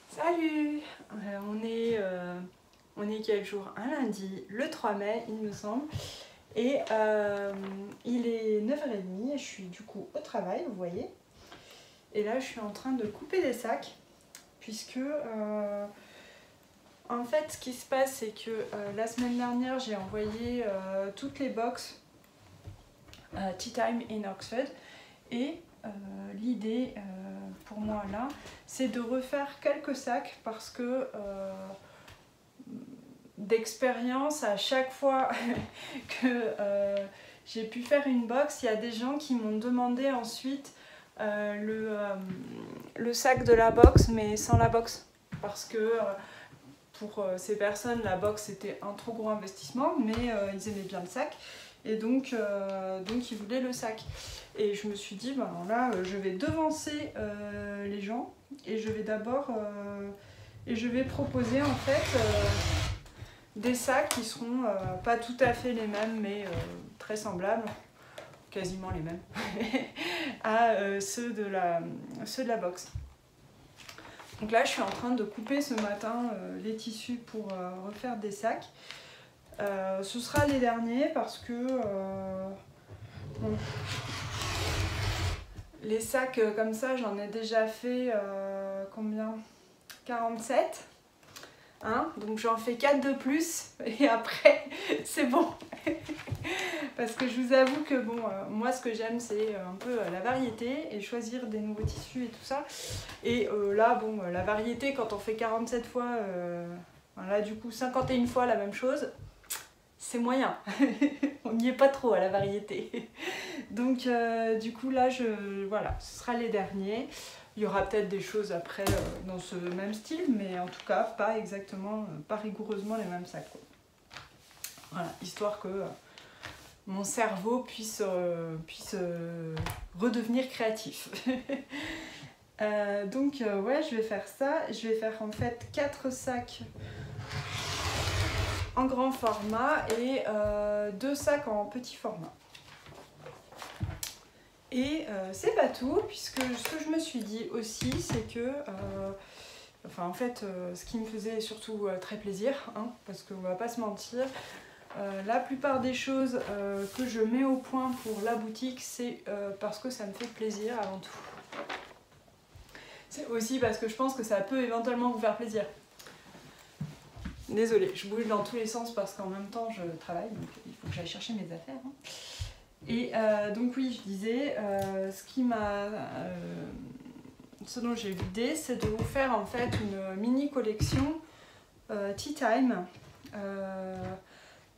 Salut, on est quel jour? Un lundi, le 3 mai il me semble. Et il est 9h30 et je suis du coup au travail, vous voyez. Et là je suis en train de couper des sacs. Puisque en fait ce qui se passe c'est que la semaine dernière j'ai envoyé toutes les box Tea Time in Oxford. Et l'idée pour moi là, c'est de refaire quelques sacs parce que d'expérience, à chaque fois que j'ai pu faire une box, il y a des gens qui m'ont demandé ensuite le sac de la box, mais sans la box. Parce que pour ces personnes, la box c'était un trop gros investissement, mais ils aimaient bien le sac. Et donc ils voulaient le sac. Et je me suis dit, ben là, je vais devancer les gens et je vais d'abord proposer en fait des sacs qui seront pas tout à fait les mêmes, mais très semblables, quasiment les mêmes, à ceux de la box. Donc là, je suis en train de couper ce matin les tissus pour refaire des sacs. Ce sera les derniers parce que bon, les sacs comme ça, j'en ai déjà fait combien? 47. Hein, donc j'en fais 4 de plus et après c'est bon. Parce que je vous avoue que bon, moi ce que j'aime c'est un peu la variété et choisir des nouveaux tissus et tout ça. Et là bon, la variété quand on fait 47 fois, là du coup 51 fois la même chose, c'est moyen. On n'y est pas trop à la variété. Donc du coup là voilà, ce sera les derniers. Il y aura peut-être des choses après dans ce même style, mais en tout cas pas exactement, pas rigoureusement les mêmes sacs, quoi. Voilà, histoire que mon cerveau puisse redevenir créatif. Donc ouais, je vais faire ça. Je vais faire en fait 4 sacs en grand format et 2 sacs en petit format. Et c'est pas tout, puisque ce que je me suis dit aussi, c'est que, enfin en fait, ce qui me faisait surtout très plaisir, hein, parce qu'on va pas se mentir, la plupart des choses que je mets au point pour la boutique, c'est parce que ça me fait plaisir avant tout. C'est aussi parce que je pense que ça peut éventuellement vous faire plaisir. Désolée, je bouge dans tous les sens parce qu'en même temps je travaille, donc il faut que j'aille chercher mes affaires, hein. Et donc oui, je disais, ce dont j'ai eu l'idée, c'est de vous faire en fait une mini collection Tea Time,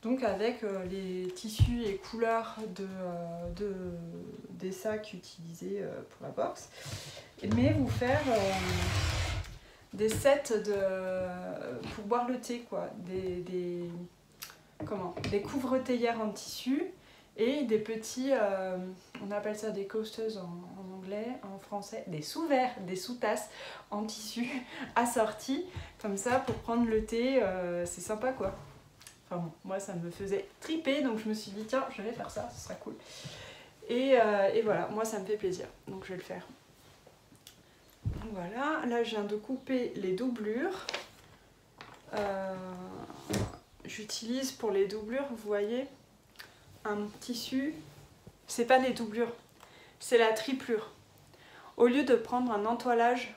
donc avec les tissus et couleurs des sacs utilisés pour la box, mais vous faire des sets pour boire le thé, quoi, des couvre-théières en tissu. Et des petits, on appelle ça des coasters en anglais, en français, des sous-verres, des sous-tasses en tissu assortis, comme ça pour prendre le thé, c'est sympa quoi. Enfin bon, moi ça me faisait triper, donc je me suis dit tiens, je vais faire ça, ce sera cool. Et voilà, moi ça me fait plaisir, donc je vais le faire. Donc voilà, là je viens de couper les doublures. J'utilise pour les doublures, vous voyez, un tissu, c'est pas les doublures, c'est la triplure. Au lieu de prendre un entoilage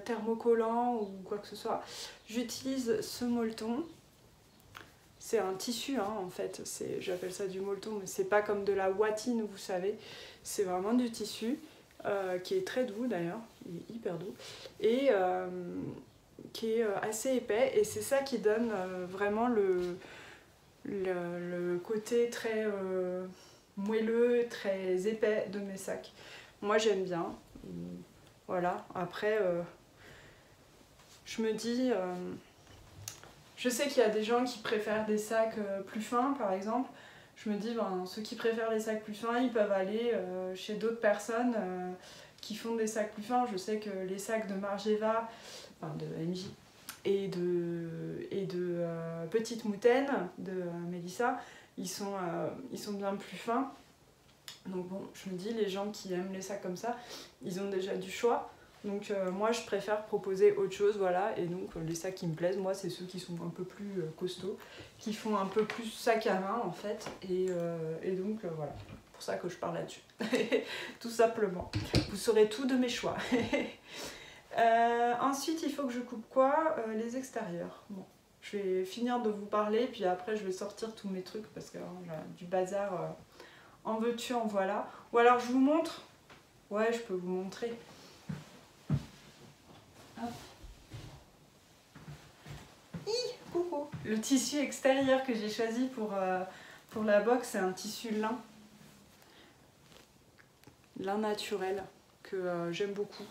thermocollant ou quoi que ce soit, j'utilise ce molleton. C'est un tissu hein, en fait, j'appelle ça du molleton, mais c'est pas comme de la watine, vous savez, c'est vraiment du tissu qui est très doux d'ailleurs, il est hyper doux, et qui est assez épais, et c'est ça qui donne vraiment le côté très moelleux, très épais de mes sacs. Moi j'aime bien. Voilà, après je me dis, je sais qu'il y a des gens qui préfèrent des sacs plus fins par exemple. Je me dis, ben, ceux qui préfèrent les sacs plus fins, ils peuvent aller chez d'autres personnes qui font des sacs plus fins. Je sais que les sacs de Margiela, enfin de MJ, Petites Moutaines de Mélissa, ils sont bien plus fins. Donc bon, je me dis, les gens qui aiment les sacs comme ça, ils ont déjà du choix. Donc moi, je préfère proposer autre chose, voilà. Et donc les sacs qui me plaisent, moi, c'est ceux qui sont un peu plus costauds, qui font un peu plus sac à main, en fait. Et donc voilà, c'est pour ça que je parle là-dessus. Tout simplement. Vous saurez tout de mes choix. Ensuite, il faut que je coupe quoi? Les extérieurs. Bon, je vais finir de vous parler, puis après, je vais sortir tous mes trucs, parce que j'ai du bazar... en veux-tu, en voilà. Ou alors je vous montre. Ouais, je peux vous montrer. Hop. Coucou. Le tissu extérieur que j'ai choisi pour la box, c'est un tissu lin. Lin naturel, que j'aime beaucoup.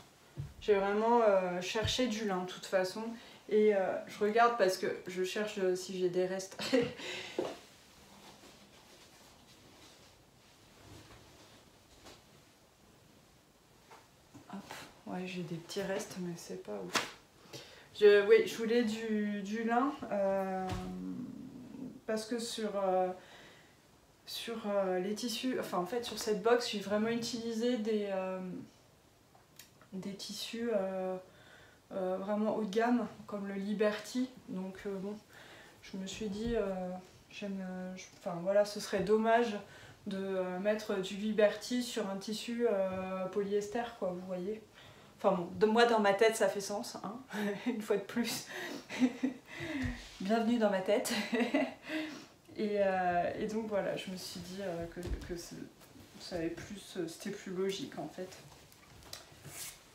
J'ai vraiment cherché du lin, de toute façon. Et je regarde parce que je cherche si j'ai des restes. Ouais, j'ai des petits restes, mais c'est pas ouf. Oui, je voulais du lin parce que sur les tissus, enfin en fait sur cette box, j'ai vraiment utilisé des tissus vraiment haut de gamme, comme le Liberty. Donc bon, je me suis dit, enfin voilà, ce serait dommage de mettre du Liberty sur un tissu polyester, quoi, vous voyez. Enfin bon, de moi dans ma tête ça fait sens, hein. Une fois de plus. Bienvenue dans ma tête. et donc voilà, je me suis dit que c'était plus logique en fait.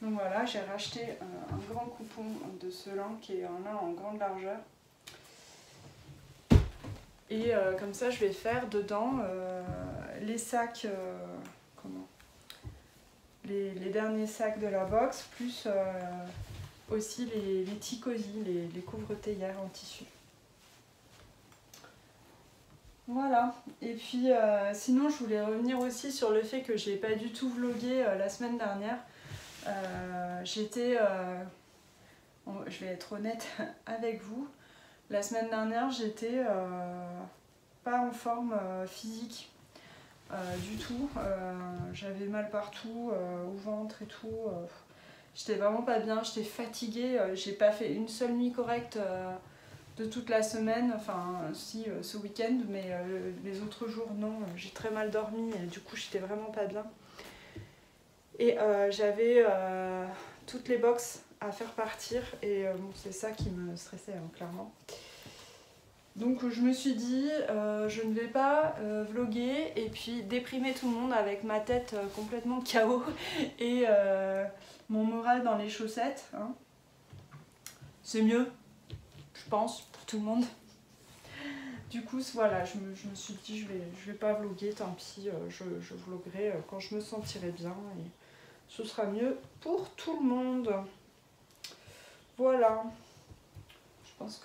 Donc voilà, j'ai racheté un grand coupon de ce lin qui est un lin en grande largeur. Et comme ça je vais faire dedans les sacs... les derniers sacs de la box, plus aussi les ticosis, les couvre-théières en tissu. Voilà, et puis sinon je voulais revenir aussi sur le fait que j'ai pas du tout vlogué la semaine dernière. Je vais être honnête avec vous, la semaine dernière j'étais pas en forme physique. Du tout, j'avais mal partout, au ventre et tout, j'étais vraiment pas bien, j'étais fatiguée, j'ai pas fait une seule nuit correcte de toute la semaine, enfin si ce week-end, mais les autres jours non, j'ai très mal dormi et du coup j'étais vraiment pas bien. Et j'avais toutes les box à faire partir et bon, c'est ça qui me stressait hein, clairement. Donc je me suis dit, je ne vais pas vloguer et puis déprimer tout le monde avec ma tête complètement KO et mon moral dans les chaussettes. Hein. C'est mieux, je pense, pour tout le monde. Du coup, voilà, je me suis dit, je vais pas vloguer, tant pis, je vloguerai quand je me sentirai bien et ce sera mieux pour tout le monde. Voilà, je pense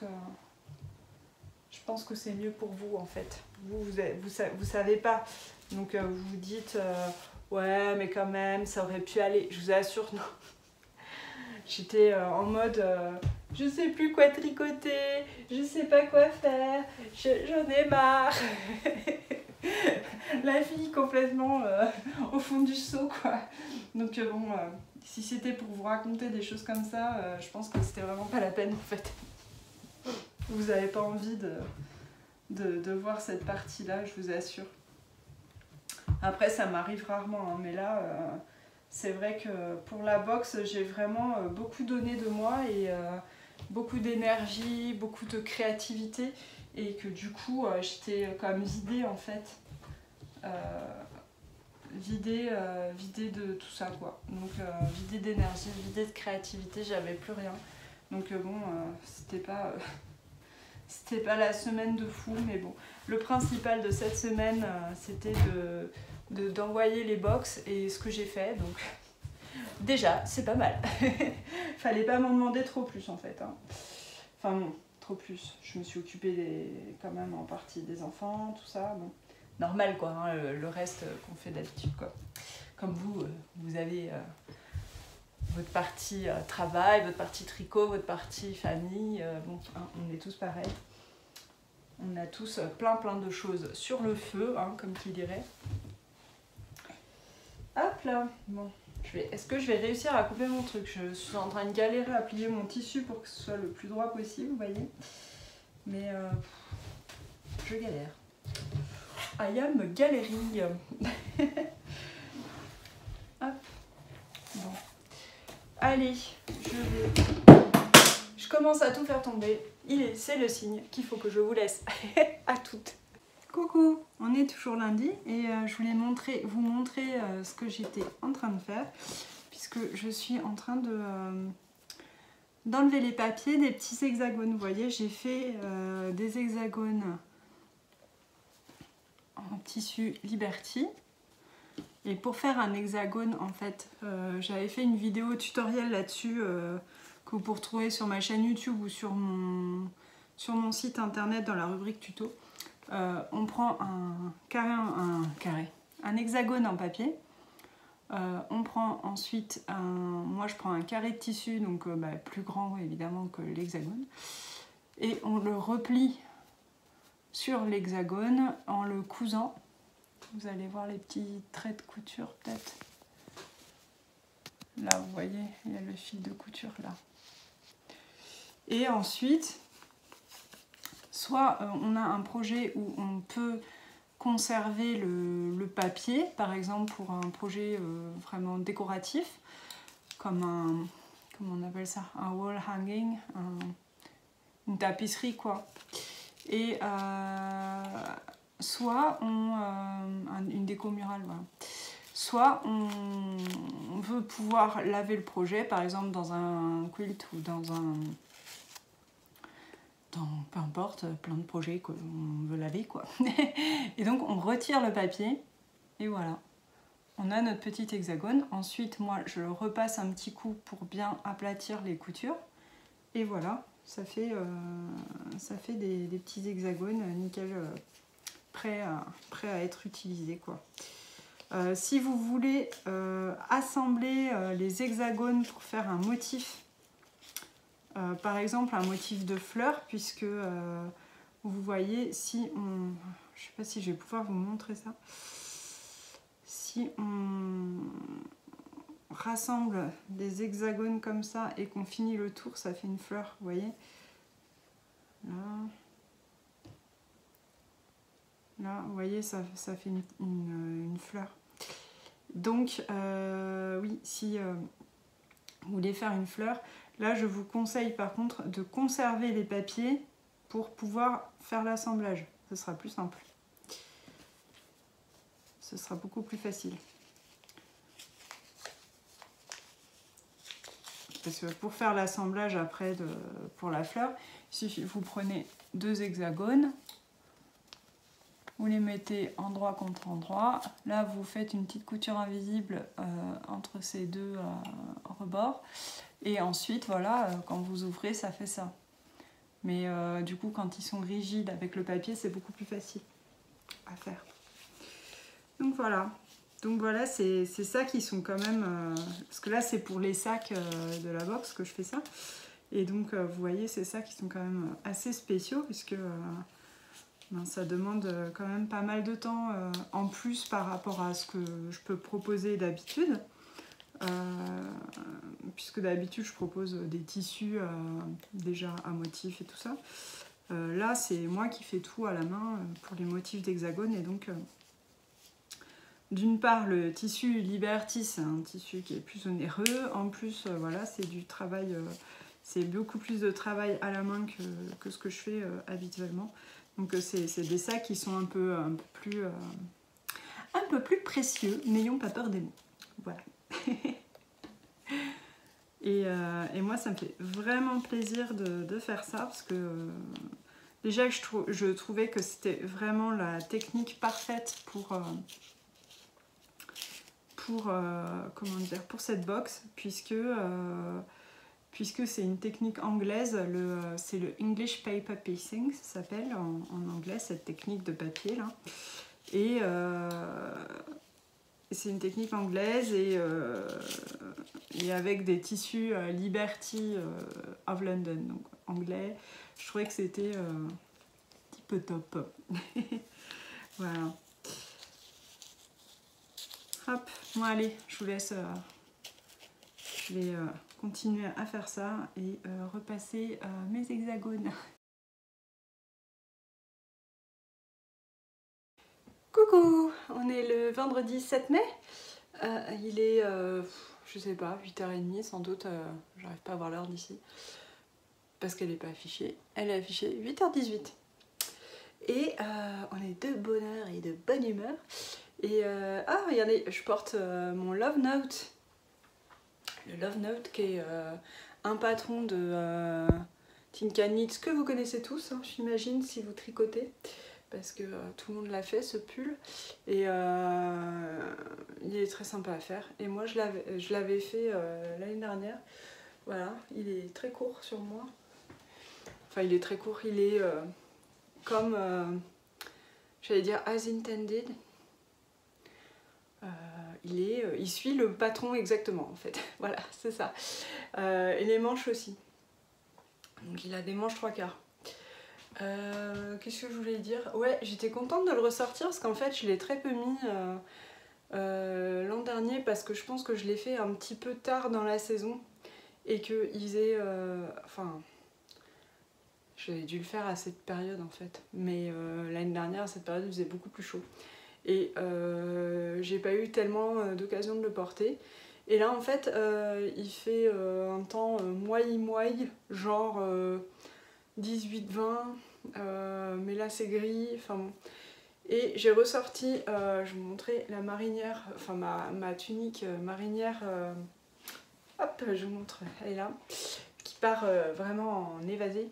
que c'est mieux pour vous en fait. Vous savez pas. Donc vous vous dites ouais mais quand même ça aurait pu aller. Je vous assure non. J'étais en mode je sais plus quoi tricoter, je sais pas quoi faire, j'en ai marre. La fille complètement au fond du seau quoi. Donc bon, si c'était pour vous raconter des choses comme ça, je pense que c'était vraiment pas la peine en fait. Vous n'avez pas envie de voir cette partie-là, je vous assure. Après, ça m'arrive rarement, hein, mais là, c'est vrai que pour la boxe, j'ai vraiment beaucoup donné de moi et beaucoup d'énergie, beaucoup de créativité et que du coup, j'étais comme vidée en fait. Vidée de tout ça, quoi. Donc, vidée d'énergie, vidée de créativité, j'avais plus rien. Donc, bon, c'était pas la semaine de fou, mais bon. Le principal de cette semaine, c'était d'envoyer les box et ce que j'ai fait, donc déjà, c'est pas mal. Fallait pas m'en demander trop plus, en fait. Hein. Enfin, non, trop plus. Je me suis occupée quand même en partie des enfants, tout ça. Bon. Normal, quoi, hein, le reste qu'on fait d'habitude, quoi. Comme vous avez votre partie travail, votre partie tricot, votre partie famille. Bon, hein, on est tous pareils. On a tous plein de choses sur le feu, hein, comme qui dirait. Hop là. Bon, est-ce que je vais réussir à couper mon truc? Je suis en train de galérer à plier mon tissu pour que ce soit le plus droit possible, vous voyez. Mais je galère. I am galéring. Hop. Bon. Allez, je commence à tout faire tomber. C'est le signe qu'il faut que je vous laisse. À toutes. Coucou, on est toujours lundi et je voulais vous montrer ce que j'étais en train de faire, puisque je suis en train d'enlever les papiers des petits hexagones. Vous voyez, j'ai fait des hexagones en tissu Liberty. Et pour faire un hexagone, en fait, j'avais fait une vidéo tutoriel là-dessus que vous pouvez retrouver sur ma chaîne YouTube ou sur mon site internet dans la rubrique tuto. On prend un hexagone en papier. On prend ensuite moi je prends un carré de tissu, donc plus grand évidemment que l'hexagone. Et on le replie sur l'hexagone en le cousant. Vous allez voir les petits traits de couture peut-être. Là vous voyez, il y a le fil de couture là. Et ensuite, soit on a un projet où on peut conserver le papier, par exemple pour un projet vraiment décoratif, comme un, comment on appelle ça, un wall hanging, une tapisserie quoi. Et soit une déco murale, voilà. Soit on veut pouvoir laver le projet, par exemple dans un quilt ou dans peu importe, plein de projets qu'on veut laver quoi. Et donc on retire le papier et voilà, on a notre petit hexagone. Ensuite moi je le repasse un petit coup pour bien aplatir les coutures et voilà, ça fait des petits hexagones nickel, prêts à être utilisés quoi. Si vous voulez assembler les hexagones pour faire un motif, par exemple un motif de fleurs, puisque vous voyez, si on... Je sais pas si je vais pouvoir vous montrer ça. Si on rassemble des hexagones comme ça et qu'on finit le tour, ça fait une fleur, vous voyez. Là, vous voyez, ça fait une fleur. Donc, oui, si vous voulez faire une fleur, là, je vous conseille par contre de conserver les papiers pour pouvoir faire l'assemblage. Ce sera plus simple. Ce sera beaucoup plus facile. Parce que pour faire l'assemblage après pour la fleur, il suffit, vous prenez deux hexagones, vous les mettez endroit contre endroit. Là, vous faites une petite couture invisible entre ces deux rebords. Et ensuite, voilà, quand vous ouvrez, ça fait ça. Mais du coup, quand ils sont rigides avec le papier, c'est beaucoup plus facile à faire. Donc voilà. Donc voilà, c'est ça qui sont quand même... parce que là, c'est pour les sacs de la box que je fais ça. Et donc, vous voyez, c'est ça qui sont quand même assez spéciaux, puisque ça demande quand même pas mal de temps en plus par rapport à ce que je peux proposer d'habitude. Puisque d'habitude je propose des tissus déjà à motifs et tout ça. Là c'est moi qui fais tout à la main pour les motifs d'hexagone, et donc d'une part le tissu Liberty c'est un tissu qui est plus onéreux, en plus voilà, c'est du travail, c'est beaucoup plus de travail à la main que ce que je fais habituellement. Donc c'est des sacs qui sont un peu plus précieux, n'ayons pas peur des mots. Voilà. Et moi ça me fait vraiment plaisir de faire ça, parce que déjà je trouvais que c'était vraiment la technique parfaite pour cette box, puisque c'est une technique anglaise, c'est le English Paper Piecing, ça s'appelle en anglais cette technique de papier là. Et c'est une technique anglaise, et et avec des tissus Liberty of London, donc anglais. Je trouvais que c'était un petit peu top. Voilà. Hop, bon allez, je vous laisse. Je vais continuer à faire ça et repasser mes hexagones. Coucou, on est le vendredi 7 mai. Il est, je sais pas, 8h30 sans doute. J'arrive pas à voir l'heure d'ici. Parce qu'elle n'est pas affichée. Elle est affichée 8h18. Et on est de bonne heure et de bonne humeur. Et regardez, je porte mon Love Note. Le Love Note qui est un patron de Tinka Knits que vous connaissez tous, hein, j'imagine, si vous tricotez. Parce que tout le monde l'a fait, ce pull. Et il est très sympa à faire. Et moi, je l'avais fait l'année dernière. Voilà, il est très court sur moi. Enfin, il est très court, il est comme, j'allais dire, as intended. Il suit le patron exactement, en fait. Voilà, c'est ça. Et les manches aussi. Donc, il a des manches 3/4. Qu'est-ce que je voulais dire? Ouais, j'étais contente de le ressortir parce qu'en fait, je l'ai très peu mis l'an dernier parce que je pense que je l'ai fait un petit peu tard dans la saison et qu'il faisait... Enfin... J'avais dû le faire à cette période en fait, mais l'année dernière à cette période il faisait beaucoup plus chaud et j'ai pas eu tellement d'occasion de le porter. Et là en fait il fait un temps moisi, genre 18-20, mais là c'est gris, enfin bon. Et j'ai ressorti, je vous montrais la marinière, enfin ma tunique marinière, hop je vous montre, elle est là, qui part vraiment en évasé.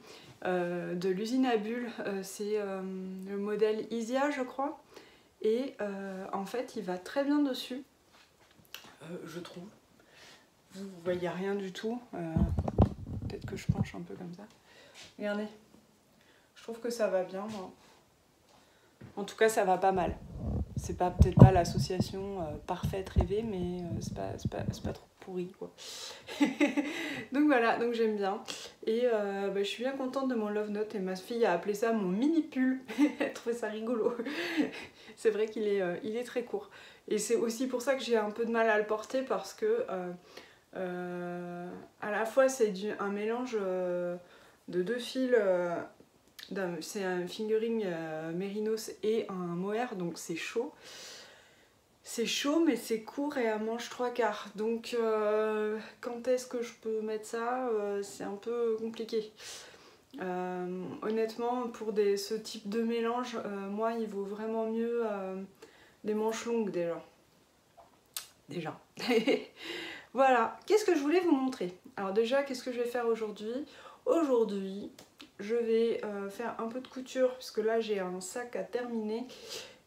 De l'usine à bulles, c'est le modèle Isia je crois, et en fait il va très bien dessus, je trouve. Vous voyez rien du tout, peut-être que je penche un peu comme ça. Regardez, je trouve que ça va bien, moi. En tout cas ça va pas mal. C'est peut-être pas l'association parfaite rêvée, mais c'est pas trop pourri quoi. Donc voilà, donc j'aime bien. Et je suis bien contente de mon Love Note et ma fille a appelé ça mon mini pull. Elle trouvait ça rigolo. C'est vrai qu'il est très court. Et c'est aussi pour ça que j'ai un peu de mal à le porter parce que à la fois c'est un mélange de deux fils. C'est un fingering mérinos et un mohair, donc c'est chaud. C'est chaud mais c'est court et à manche 3/4. Donc quand est-ce que je peux mettre ça? C'est un peu compliqué. Honnêtement, pour ce type de mélange, moi il vaut vraiment mieux des manches longues déjà. Voilà, qu'est-ce que je voulais vous montrer? Alors déjà, qu'est-ce que je vais faire aujourd'hui? Aujourd'hui, je vais faire un peu de couture puisque là j'ai un sac à terminer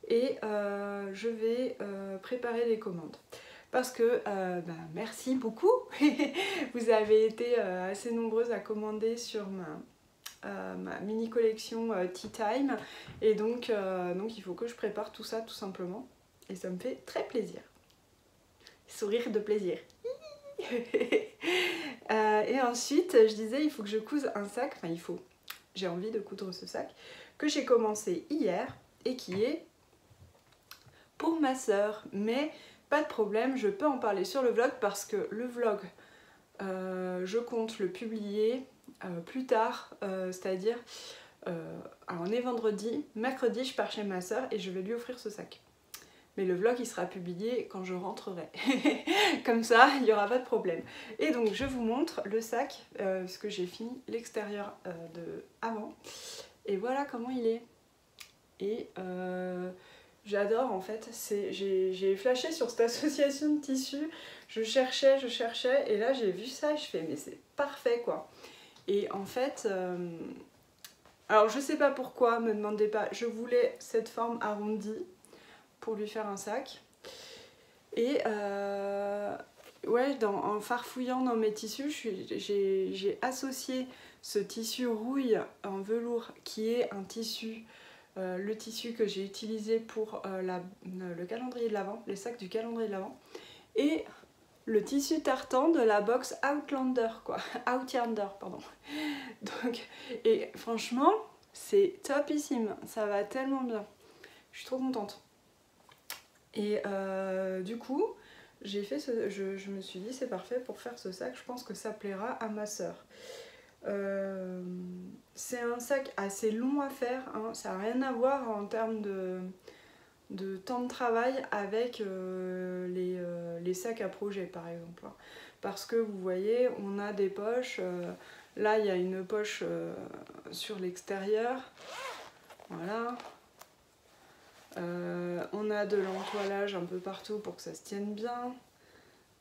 et je vais préparer les commandes. Parce que merci beaucoup, vous avez été assez nombreuses à commander sur ma mini collection Tea Time et donc il faut que je prépare tout ça tout simplement et ça me fait très plaisir. Sourire de plaisir. Et ensuite je disais il faut que je couse un sac, enfin j'ai envie de coudre ce sac que j'ai commencé hier et qui est pour ma sœur, mais pas de problème, je peux en parler sur le vlog parce que le vlog je compte le publier plus tard, c'est-à-dire alors on est vendredi, mercredi je pars chez ma sœur et je vais lui offrir ce sac. Mais le vlog il sera publié quand je rentrerai. Comme ça, il n'y aura pas de problème. Et donc je vous montre le sac, parce que j'ai fini l'extérieur de avant. Et voilà comment il est. Et j'adore en fait. J'ai flashé sur cette association de tissus. Je cherchais, et là j'ai vu ça et je fais mais c'est parfait quoi. Et en fait... alors je sais pas pourquoi, me demandez pas, je voulais cette forme arrondie pour lui faire un sac. Et ouais, en farfouillant dans mes tissus, j'ai associé ce tissu rouille en velours qui est un tissu, le tissu que j'ai utilisé pour le calendrier de l'Avent, les sacs du calendrier de l'Avent, et le tissu tartan de la box Outlander, quoi. Outlander, pardon. Donc, et franchement, c'est topissime. Ça va tellement bien. Je suis trop contente. Et du coup, j'ai fait je me suis dit c'est parfait pour faire ce sac. Je pense que ça plaira à ma soeur. C'est un sac assez long à faire, hein. Ça n'a rien à voir en termes de temps de travail avec les sacs à projet par exemple, hein. Parce que vous voyez, on a des poches, là il y a une poche sur l'extérieur, voilà. On a de l'entoilage un peu partout pour que ça se tienne bien.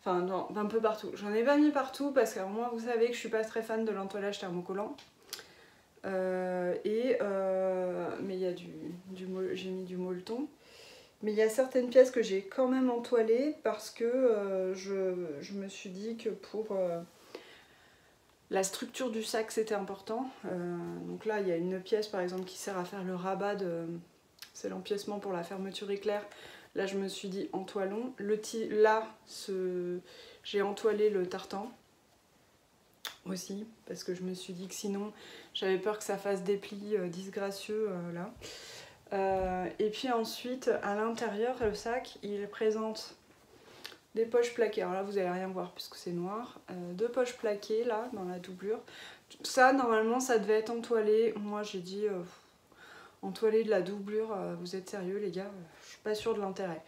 Enfin non, un peu partout. J'en ai pas mis partout parce que moi vous savez que je suis pas très fan de l'entoilage thermocollant. Mais il y a j'ai mis du molleton. Mais il y a certaines pièces que j'ai quand même entoilées parce que je me suis dit que pour la structure du sac c'était important. Donc là il y a une pièce par exemple qui sert à faire le rabat de... C'est l'empiècement pour la fermeture éclair. Là je me suis dit entoilons. Là j'ai entoilé le tartan aussi parce que je me suis dit que sinon j'avais peur que ça fasse des plis disgracieux là. Et puis ensuite à l'intérieur le sac il présente des poches plaquées. Alors là vous allez rien voir puisque c'est noir. Deux poches plaquées là dans la doublure. Ça normalement ça devait être entoilé. Moi j'ai dit entoiler de la doublure, vous êtes sérieux les gars, je suis pas sûre de l'intérêt.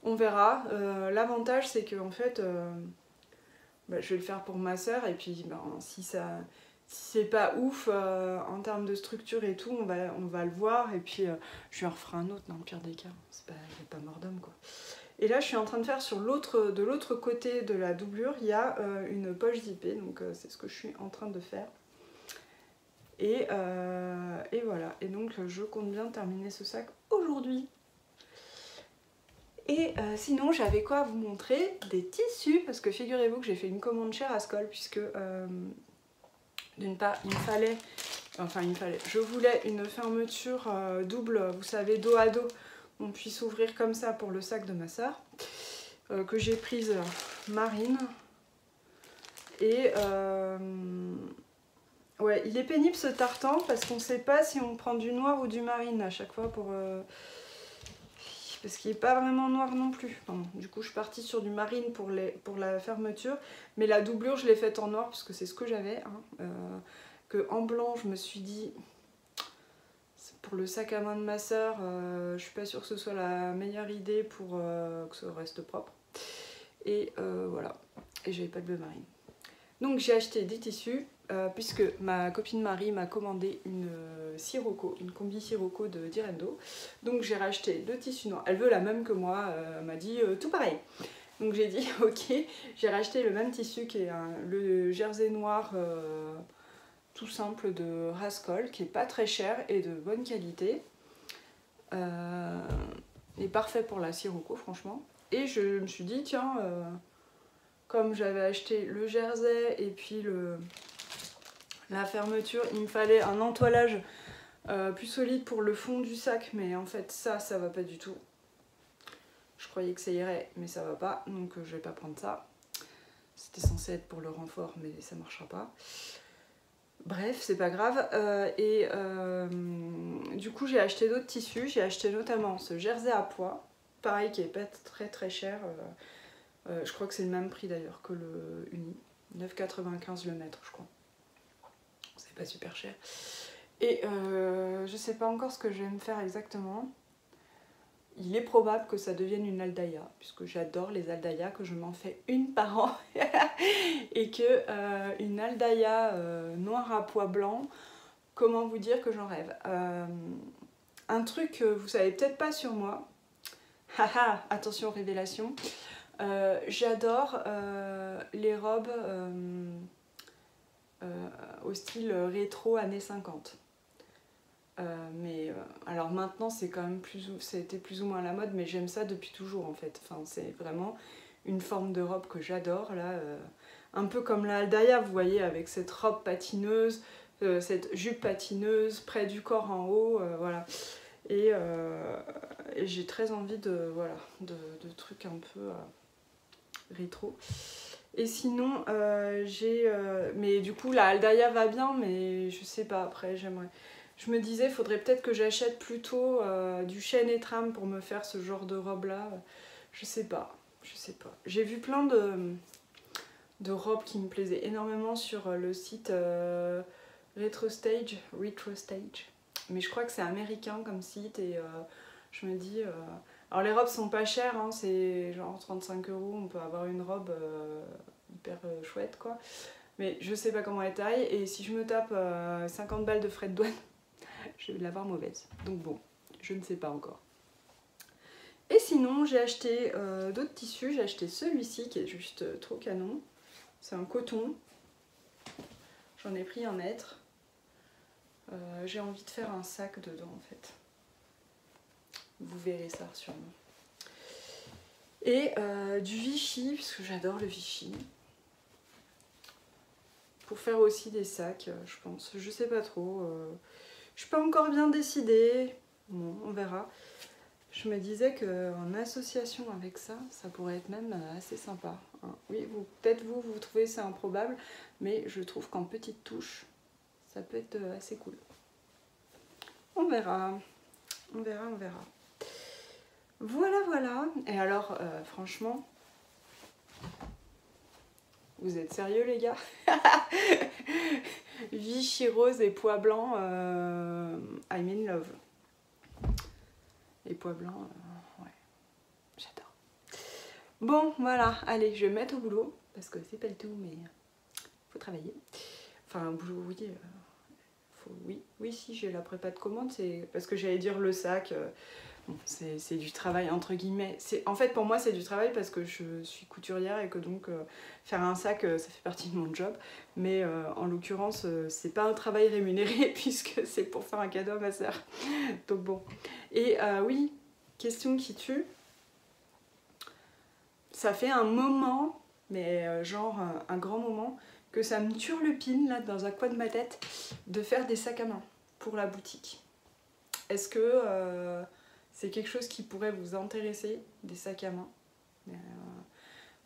On verra. L'avantage c'est que en fait je vais le faire pour ma soeur et puis si c'est pas ouf en termes de structure et tout, on va le voir et puis je lui en referai un autre dans le pire des cas. Il n'y a pas mort d'homme quoi. Et là je suis en train de faire de l'autre côté de la doublure, il y a une poche zippée, donc c'est ce que je suis en train de faire. Et voilà, et donc je compte bien terminer ce sac aujourd'hui. Et sinon j'avais quoi à vous montrer? Des tissus, parce que figurez-vous que j'ai fait une commande chez Rascol, puisque d'une part je voulais une fermeture double, vous savez, dos à dos, on puisse ouvrir comme ça pour le sac de ma soeur, que j'ai prise marine. Et ouais, il est pénible ce tartan parce qu'on ne sait pas si on prend du noir ou du marine à chaque fois pour... parce qu'il n'est pas vraiment noir non plus. Enfin, du coup je suis partie sur du marine pour la fermeture, mais la doublure je l'ai faite en noir parce que c'est ce que j'avais. Hein. Que en blanc je me suis dit, pour le sac à main de ma soeur, je suis pas sûre que ce soit la meilleure idée pour que ça reste propre. Et voilà, et j'avais pas de bleu marine. Donc j'ai acheté des tissus, puisque ma copine Marie m'a commandé une Sirocco, une combi Sirocco de Direndo. Donc j'ai racheté 2 tissus noirs. Elle veut la même que moi, elle m'a dit tout pareil. Donc j'ai dit ok, j'ai racheté le même tissu qui est le jersey noir tout simple de Rascol, qui est pas très cher et de bonne qualité. Et parfait pour la Sirocco franchement. Et je me suis dit tiens... comme j'avais acheté le jersey et puis la fermeture, il me fallait un entoilage plus solide pour le fond du sac, mais en fait ça va pas du tout. Je croyais que ça irait, mais ça va pas, donc je vais pas prendre ça. C'était censé être pour le renfort, mais ça marchera pas. Bref, c'est pas grave. Du coup, j'ai acheté d'autres tissus. J'ai acheté notamment ce jersey à pois, pareil, qui est pas très très cher. Je crois que c'est le même prix d'ailleurs que le uni, 9,95 le mètre je crois. C'est pas super cher. Et je sais pas encore ce que je vais me faire exactement. Il est probable que ça devienne une aldaya, puisque j'adore les aldayas, que je m'en fais une par an. Et que une aldaya noire à pois blanc, comment vous dire que j'en rêve. Un truc que vous savez peut-être pas sur moi. Haha, attention révélation. J'adore les robes au style rétro années 50. Alors maintenant c'est quand même c'était plus ou moins à la mode, mais j'aime ça depuis toujours en fait. Enfin, c'est vraiment une forme de robe que j'adore là, un peu comme la aldaya, vous voyez, avec cette robe patineuse, cette jupe patineuse près du corps en haut, voilà. Et j'ai très envie de trucs un peu rétro. Et sinon, mais du coup, la Aldaïa va bien, mais je sais pas, après, j'aimerais... Je me disais, il faudrait peut-être que j'achète plutôt du chêne et trame pour me faire ce genre de robe-là. Je sais pas, je sais pas. J'ai vu plein de robes qui me plaisaient énormément sur le site Retro Stage. Mais je crois que c'est américain comme site et je me dis... Alors les robes sont pas chères, hein, c'est genre 35 €, on peut avoir une robe hyper chouette quoi. Mais je sais pas comment elle taille et si je me tape 50 balles de frais de douane, je vais l'avoir mauvaise. Donc bon, je ne sais pas encore. Et sinon j'ai acheté d'autres tissus, j'ai acheté celui-ci qui est juste trop canon. C'est un coton, j'en ai pris 1 mètre. J'ai envie de faire un sac dedans en fait. Vous verrez ça sûrement. Et du Vichy, parce que j'adore le Vichy. Pour faire aussi des sacs, je pense. Je sais pas trop. Je suis pas encore bien décidée. Bon, on verra. Je me disais qu'en association avec ça, ça pourrait être même assez sympa. Hein. Oui, peut-être vous trouvez ça improbable, mais je trouve qu'en petite touche, ça peut être assez cool. On verra. On verra, on verra. Voilà, voilà. Et alors, franchement, vous êtes sérieux les gars? Vichy rose et pois blanc, I'm in love. Les pois blancs, ouais, j'adore. Bon, voilà, allez, je vais me mettre au boulot, parce que c'est pas le tout, mais faut travailler. Enfin, au boulot, oui, oui, si j'ai la prépa de commande, c'est parce que j'allais dire le sac... Bon, c'est du travail entre guillemets. En fait pour moi c'est du travail parce que je suis couturière et que donc faire un sac ça fait partie de mon job. Mais en l'occurrence c'est pas un travail rémunéré puisque c'est pour faire un cadeau à ma soeur. Donc bon. Et oui, question qui tue. Ça fait un moment, mais genre un grand moment, que ça me turlupine là dans un coin de ma tête de faire des sacs à main pour la boutique. Est-ce que... c'est quelque chose qui pourrait vous intéresser, des sacs à main.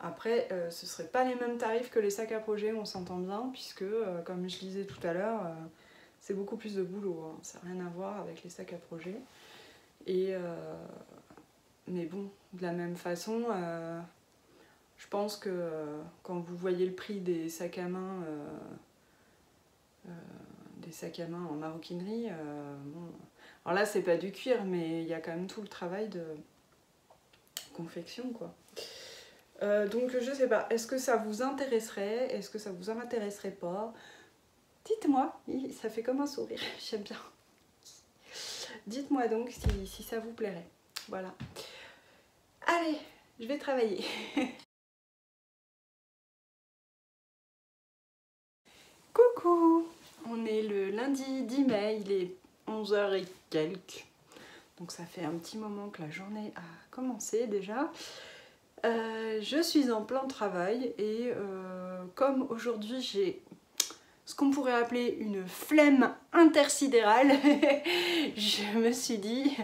Après, ce ne seraient pas les mêmes tarifs que les sacs à projet, on s'entend bien, puisque, comme je disais tout à l'heure, c'est beaucoup plus de boulot. Hein. Ça n'a rien à voir avec les sacs à projet. Et, mais bon, de la même façon, je pense que quand vous voyez le prix des sacs à main en maroquinerie, bon, alors là c'est pas du cuir mais il y a quand même tout le travail de confection quoi. Donc je sais pas, est-ce que ça vous intéresserait, est-ce que ça vous intéresserait pas? Dites-moi, ça fait comme un sourire, j'aime bien. Dites-moi donc si ça vous plairait. Voilà. Allez, je vais travailler. Coucou! On est le lundi 10 mai, il est 11 h et quelques. Donc ça fait un petit moment que la journée a commencé déjà. Je suis en plein travail et comme aujourd'hui j'ai ce qu'on pourrait appeler une flemme intersidérale, je me suis dit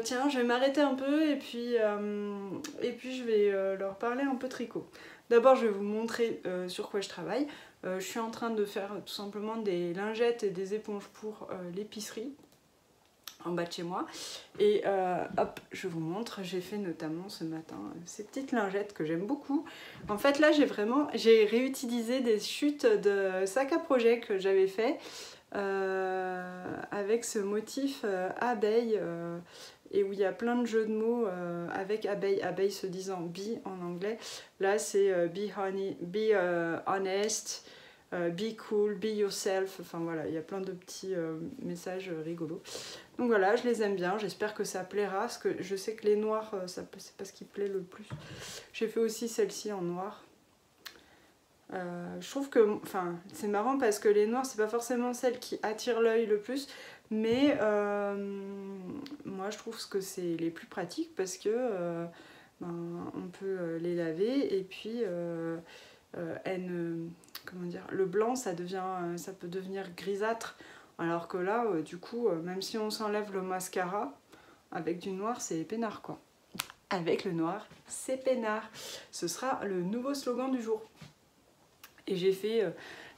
tiens je vais m'arrêter un peu et puis je vais leur parler un peu tricot. D'abord je vais vous montrer sur quoi je travaille. Je suis en train de faire tout simplement des lingettes et des éponges pour l'épicerie en bas de chez moi et hop je vous montre, j'ai fait notamment ce matin ces petites lingettes que j'aime beaucoup. En fait là j'ai réutilisé des chutes de sac à projet que j'avais fait avec ce motif abeille et où il y a plein de jeux de mots avec abeille, abeille se disant bee en anglais. Là c'est be honest, be cool, be yourself, enfin voilà, il y a plein de petits messages rigolos. Donc voilà, je les aime bien, j'espère que ça plaira, parce que je sais que les noirs, c'est pas ce qui plaît le plus. J'ai fait aussi celle-ci en noir. Je trouve que, enfin, c'est marrant parce que les noirs, c'est pas forcément celles qui attirent l'œil le plus, mais moi je trouve que c'est les plus pratiques parce que on peut les laver et puis comment dire, le blanc ça peut devenir grisâtre, alors que là du coup même si on s'enlève le mascara avec du noir c'est peinard quoi. avec le noir, c'est peinard. Ce sera le nouveau slogan du jour. Et j'ai fait...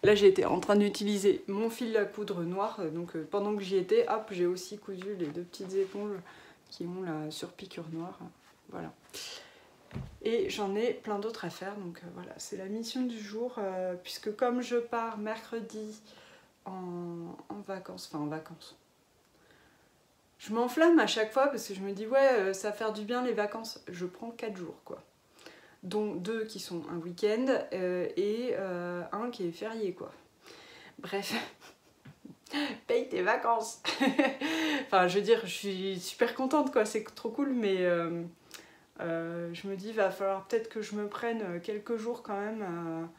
là, j'étais en train d'utiliser mon fil à coudre noir. Donc, pendant que j'y étais, hop, j'ai aussi cousu les 2 petites éponges qui ont la surpiqûre noire. Voilà. Et j'en ai plein d'autres à faire. Donc, voilà, c'est la mission du jour. Puisque comme je pars mercredi en vacances, enfin en vacances, je m'enflamme à chaque fois parce que je me dis, ouais, ça va faire du bien les vacances. Je prends 4 jours, quoi. Dont 2 qui sont un week-end et un qui est férié, quoi. Bref, paye tes vacances. Enfin, je veux dire, je suis super contente, quoi, c'est trop cool, mais je me dis, va falloir peut-être que je me prenne quelques jours quand même.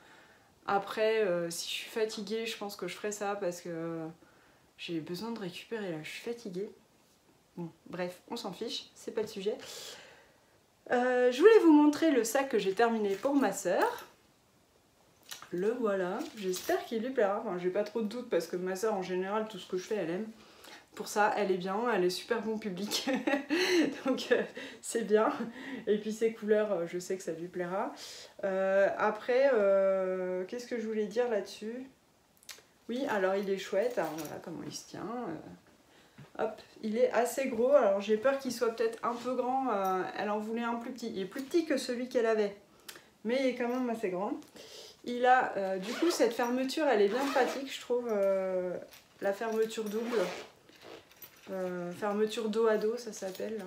Après, si je suis fatiguée, je pense que je ferai ça parce que j'ai besoin de récupérer, là, je suis fatiguée. Bon, bref, on s'en fiche, c'est pas le sujet. Je voulais vous montrer le sac que j'ai terminé pour ma sœur. Le voilà, j'espère qu'il lui plaira. Enfin, j'ai pas trop de doutes parce que ma sœur en général, tout ce que je fais, elle aime. Pour ça, elle est bien, elle est super bon public. Donc c'est bien. Et puis ses couleurs, je sais que ça lui plaira. Après, qu'est-ce que je voulais dire là-dessus? Oui, alors il est chouette. Alors voilà comment il se tient. Hop, il est assez gros, alors j'ai peur qu'il soit peut-être un peu grand, elle en voulait un plus petit. Il est plus petit que celui qu'elle avait, mais il est quand même assez grand. Il a, du coup, cette fermeture, elle est bien pratique, je trouve, la fermeture double. Fermeture dos à dos, ça s'appelle.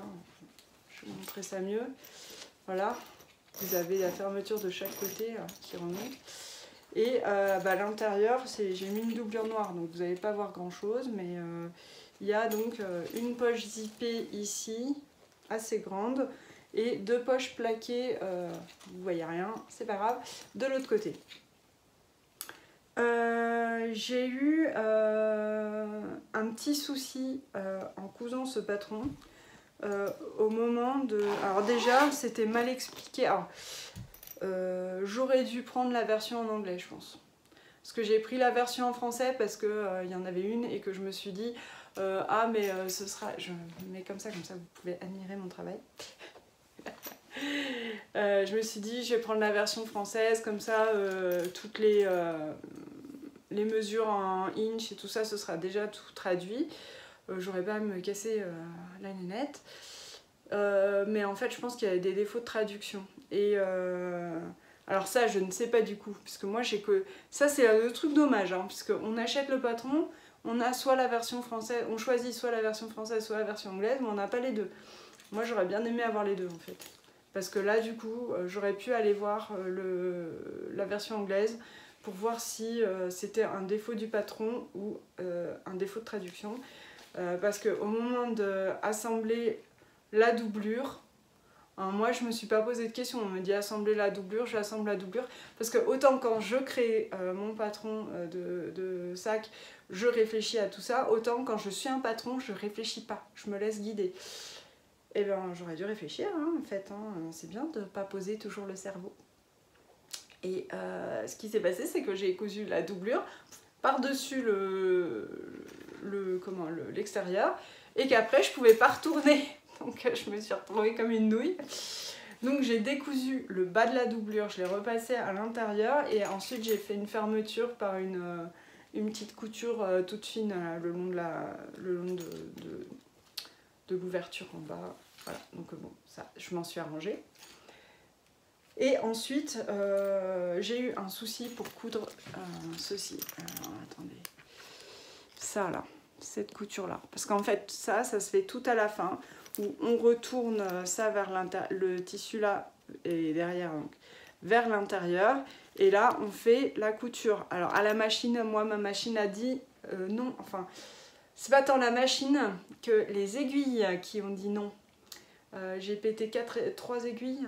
Je vais vous montrer ça mieux. Voilà, vous avez la fermeture de chaque côté qui remonte. Et à l'intérieur, j'ai mis une doublure noire, donc vous n'allez pas voir grand-chose, mais... il y a donc une poche zippée ici, assez grande, et 2 poches plaquées, vous voyez rien, c'est pas grave, de l'autre côté. J'ai eu un petit souci en cousant ce patron au moment de... Alors déjà, c'était mal expliqué. J'aurais dû prendre la version en anglais, je pense. Parce que j'ai pris la version en français parce qu'il y en avait une et que je me suis dit ah mais ce sera... Je mets comme ça vous pouvez admirer mon travail. Je me suis dit je vais prendre la version française, comme ça toutes les mesures en inch et tout ça, ce sera déjà tout traduit. J'aurais pas à me casser la nénette. Mais en fait je pense qu'il y a des défauts de traduction. Et... alors ça, je ne sais pas du coup, puisque moi j'ai que... Ça c'est le truc dommage, hein, puisqu'on achète le patron, on a soit la version française, on choisit soit la version française, soit la version anglaise, mais on n'a pas les deux. Moi j'aurais bien aimé avoir les deux en fait. Parce que là du coup, j'aurais pu aller voir la version anglaise pour voir si c'était un défaut du patron ou un défaut de traduction. Parce qu'au moment d'assembler la doublure, moi je me suis pas posé de questions, on me dit assembler la doublure, j'assemble la doublure, parce que autant quand je crée mon patron de sac, je réfléchis à tout ça, autant quand je suis un patron, je réfléchis pas, je me laisse guider. Et ben j'aurais dû réfléchir hein, en fait, hein. C'est bien de pas poser toujours le cerveau. Et ce qui s'est passé, c'est que j'ai cousu la doublure par-dessus l'extérieur, et qu'après je pouvais pas retourner. Donc je me suis retrouvée comme une nouille. Donc j'ai décousu le bas de la doublure, je l'ai repassé à l'intérieur et ensuite j'ai fait une fermeture par une petite couture toute fine le long de l'ouverture en bas. Voilà, donc bon, ça je m'en suis arrangée. Et ensuite j'ai eu un souci pour coudre ceci. Alors attendez, ça là, cette couture là. Parce qu'en fait ça se fait tout à la fin, où on retourne ça vers le tissu là et derrière donc, vers l'intérieur, et là on fait la couture. Alors à la machine, moi ma machine a dit non, enfin c'est pas tant la machine que les aiguilles qui ont dit non. J'ai pété 3 aiguilles.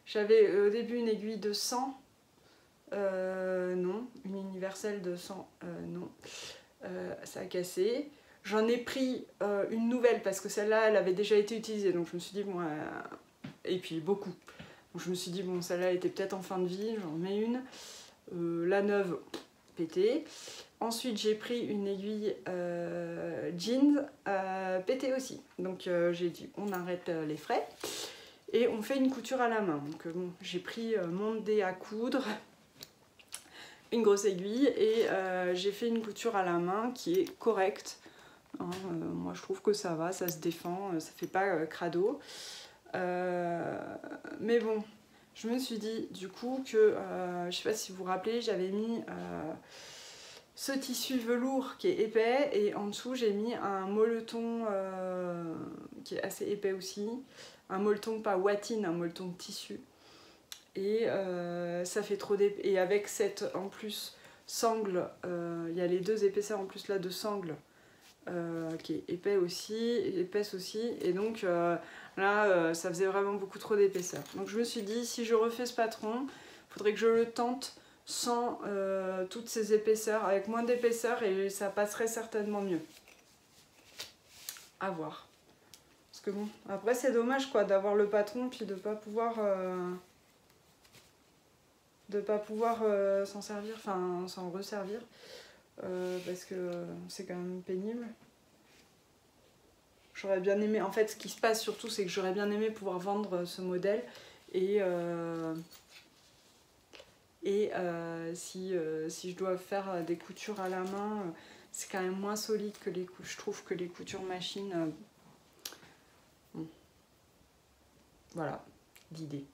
J'avais au début une aiguille de 100, non, une universelle de 100, non, ça a cassé. J'en ai pris une nouvelle parce que celle-là, elle avait déjà été utilisée. Donc je me suis dit, bon, et puis beaucoup. Donc je me suis dit, bon, celle-là était peut-être en fin de vie, j'en mets une. La neuve, pétée. Ensuite, j'ai pris une aiguille jeans, pétée aussi. Donc j'ai dit, on arrête les frais. et on fait une couture à la main. Donc bon, j'ai pris mon dé à coudre, une grosse aiguille et j'ai fait une couture à la main qui est correcte. Hein, moi je trouve que ça va, ça se défend, ça fait pas crado. Mais bon, je me suis dit du coup que, je sais pas si vous vous rappelez, j'avais mis ce tissu velours qui est épais et en dessous j'ai mis un molleton qui est assez épais aussi. Un molleton pas watine, un molleton de tissu. Et ça fait trop d'épais. Et avec cette en plus sangle, il y a les deux épaisseurs en plus là de sangle qui est épaisse aussi. Et donc là ça faisait vraiment beaucoup trop d'épaisseur. Donc je me suis dit si je refais ce patron, il faudrait que je le tente sans toutes ces épaisseurs, avec moins d'épaisseur et ça passerait certainement mieux. À voir. Parce que bon, après c'est dommage quoi d'avoir le patron puis de pas pouvoir s'en servir, enfin s'en resservir parce que c'est quand même pénible. J'aurais bien aimé, en fait ce qui se passe surtout c'est que j'aurais bien aimé pouvoir vendre ce modèle et si je dois faire des coutures à la main, c'est quand même moins solide que les coutures. Je trouve que les coutures machine, bon. Voilà l'idée.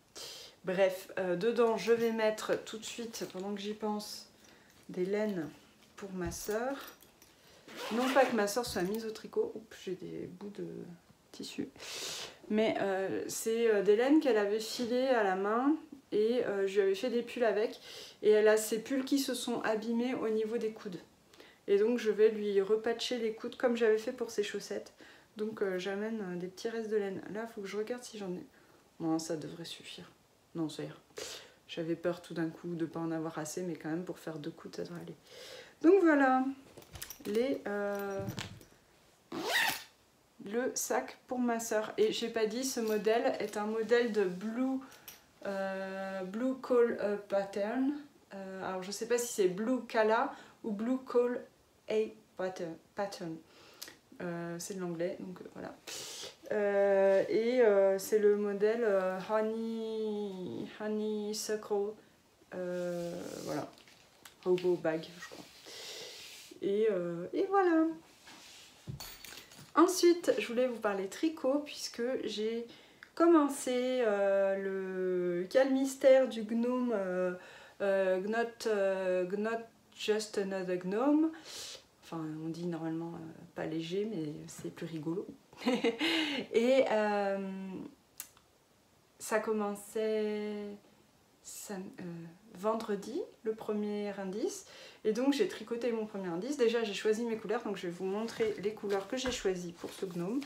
Bref, dedans je vais mettre tout de suite, pendant que j'y pense, des laines pour ma soeur. Non pas que ma soeur soit mise au tricot, j'ai des bouts de tissu, mais c'est des laines qu'elle avait filées à la main et je lui avais fait des pulls avec. Et elle a ces pulls qui se sont abîmés au niveau des coudes. Et donc je vais lui repatcher les coudes comme j'avais fait pour ses chaussettes. Donc j'amène des petits restes de laine. Là, il faut que je regarde si j'en ai... Non, ça devrait suffire. Non, ça ira. J'avais peur tout d'un coup de ne pas en avoir assez, mais quand même pour faire 2 coudes, ça devrait aller. Donc voilà, le sac pour ma soeur. Et j'ai pas dit, ce modèle est un modèle de Blue Coal Pattern. Alors je sais pas si c'est Blue Kala ou Blue Coal A Pattern. C'est de l'anglais, donc voilà. C'est le modèle Honeysuckle, voilà, Hobo Bag, je crois. Et voilà. Ensuite, je voulais vous parler tricot puisque j'ai commencé le Quel mystère du gnome Not Just Another Gnome. Enfin, on dit normalement pas léger, mais c'est plus rigolo. Et ça commençait vendredi, le premier indice. Et donc j'ai tricoté mon premier indice. Déjà j'ai choisi mes couleurs, donc je vais vous montrer les couleurs que j'ai choisies pour ce gnome.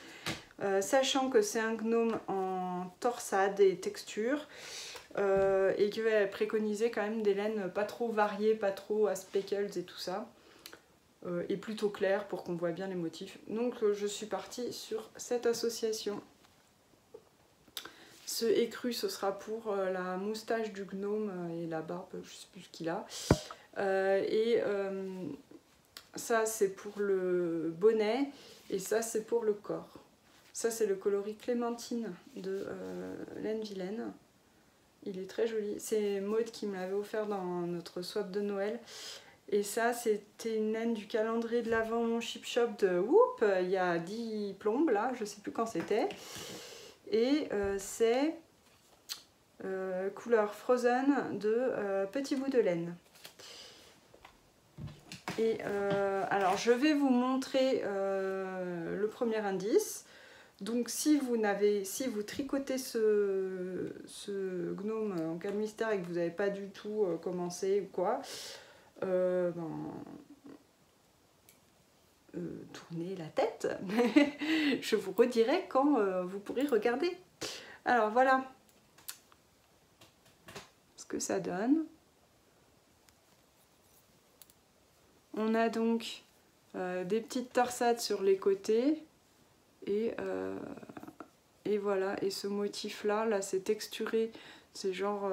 Sachant que c'est un gnome en torsade et texture. Et que va préconiser quand même des laines pas trop variées, pas trop à speckles et tout ça. Et plutôt clair pour qu'on voit bien les motifs. Donc je suis partie sur cette association. Ce écru, ce sera pour la moustache du gnome et la barbe, je ne sais plus ce qu'il a. Ça c'est pour le bonnet et ça c'est pour le corps. Ça c'est le coloris Clémentine de Laine Vilaine. Il est très joli. C'est Maud qui me l'avait offert dans notre swap de Noël. Et ça, c'était une laine du calendrier de l'Avent Mon Chip Shop de Whoop, il y a 10 plombes là, je sais plus quand c'était. Et c'est couleur Frozen de Petit Bout de Laine. Et alors, je vais vous montrer le premier indice. Donc, si vous tricotez ce gnome en Quel mystère et que vous n'avez pas du tout commencé ou quoi, tournez la tête. Je vous redirai quand vous pourrez regarder. Alors voilà ce que ça donne. On a donc des petites torsades sur les côtés et voilà. Et ce motif là c'est texturé, c'est genre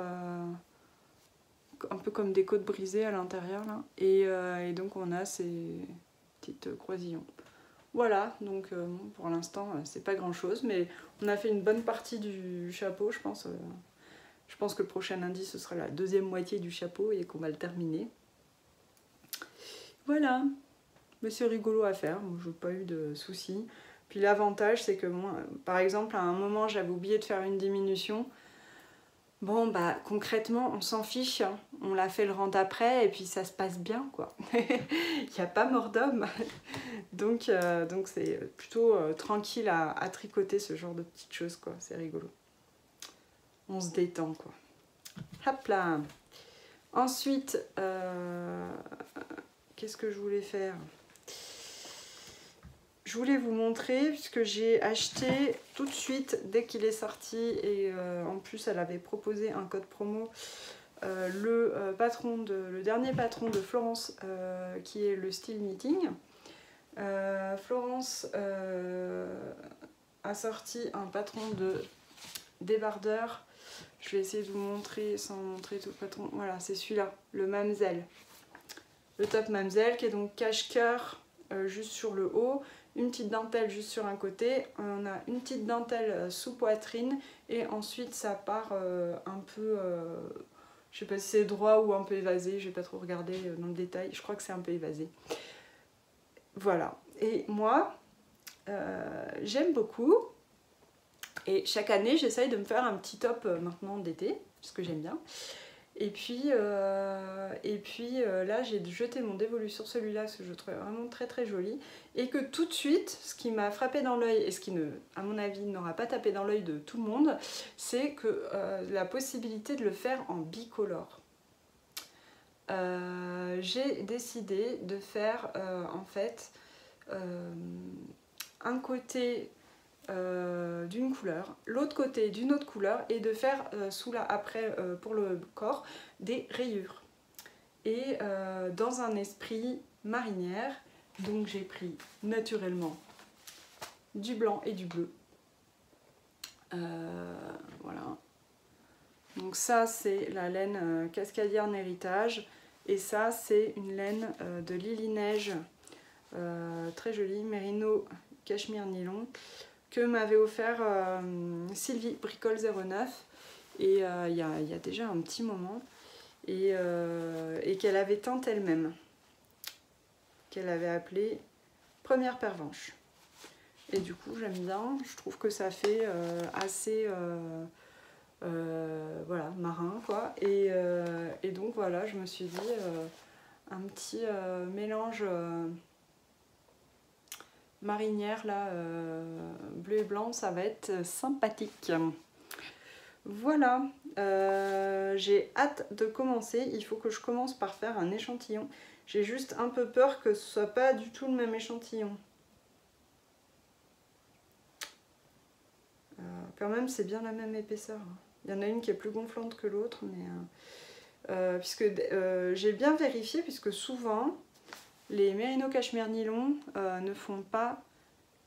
un peu comme des côtes brisées à l'intérieur là. Et donc on a ces petites croisillons. Voilà, donc pour l'instant c'est pas grand chose, mais on a fait une bonne partie du chapeau, je pense. Je pense que le prochain lundi ce sera la deuxième moitié du chapeau et qu'on va le terminer. Voilà, mais c'est rigolo à faire, je n'ai pas eu de soucis. Puis l'avantage c'est que moi, par exemple à un moment j'avais oublié de faire une diminution. Bon bah concrètement on s'en fiche, hein. On l'a fait le rang d'après et puis ça se passe bien quoi. Il n'y a pas mort d'homme. Donc c'est plutôt tranquille à tricoter ce genre de petites choses quoi, c'est rigolo. On se détend quoi. Hop là. Ensuite, qu'est-ce que je voulais faire? Je voulais vous montrer, puisque j'ai acheté tout de suite, dès qu'il est sorti, et en plus elle avait proposé un code promo, le dernier patron de Florence, qui est le style knitting. Florence a sorti un patron de débardeur. Je vais essayer de vous montrer sans montrer tout le patron. Voilà, c'est celui-là, le Mamselle. Le top Mamselle qui est donc cache-cœur juste sur le haut, une petite dentelle juste sur un côté, on a une petite dentelle sous poitrine et ensuite ça part un peu, je sais pas si c'est droit ou un peu évasé, je vais pas trop regarder dans le détail, je crois que c'est un peu évasé. Voilà, et moi j'aime beaucoup et chaque année j'essaye de me faire un petit top maintenant d'été, parce que j'aime bien. Et puis là j'ai jeté mon dévolu sur celui-là parce que je le trouvais vraiment très très joli et que tout de suite ce qui m'a frappé dans l'œil et ce qui à mon avis n'aura pas tapé dans l'œil de tout le monde, c'est que la possibilité de le faire en bicolore. J'ai décidé de faire en fait un côté d'une couleur, l'autre côté d'une autre couleur et de faire après pour le corps des rayures et dans un esprit marinière. Donc j'ai pris naturellement du blanc et du bleu, voilà. Donc ça c'est la laine Cascadière Héritage et ça c'est une laine de Lily Neige, très jolie, Merino Cachemire Nylon, que m'avait offert Sylvie Bricole 09 et il y a déjà un petit moment et qu'elle avait teinte elle-même, qu'elle avait appelée Première Pervenche. Et du coup j'aime bien, je trouve que ça fait assez voilà, marin quoi. Et donc voilà, je me suis dit un petit mélange marinière là, bleu et blanc, ça va être sympathique. Voilà, j'ai hâte de commencer. Il faut que je commence par faire un échantillon. J'ai juste un peu peur que ce soit pas du tout le même échantillon. Quand même c'est bien la même épaisseur. Il y en a une qui est plus gonflante que l'autre, mais puisque j'ai bien vérifié, puisque souvent les Merino Cachemire Nylon ne font pas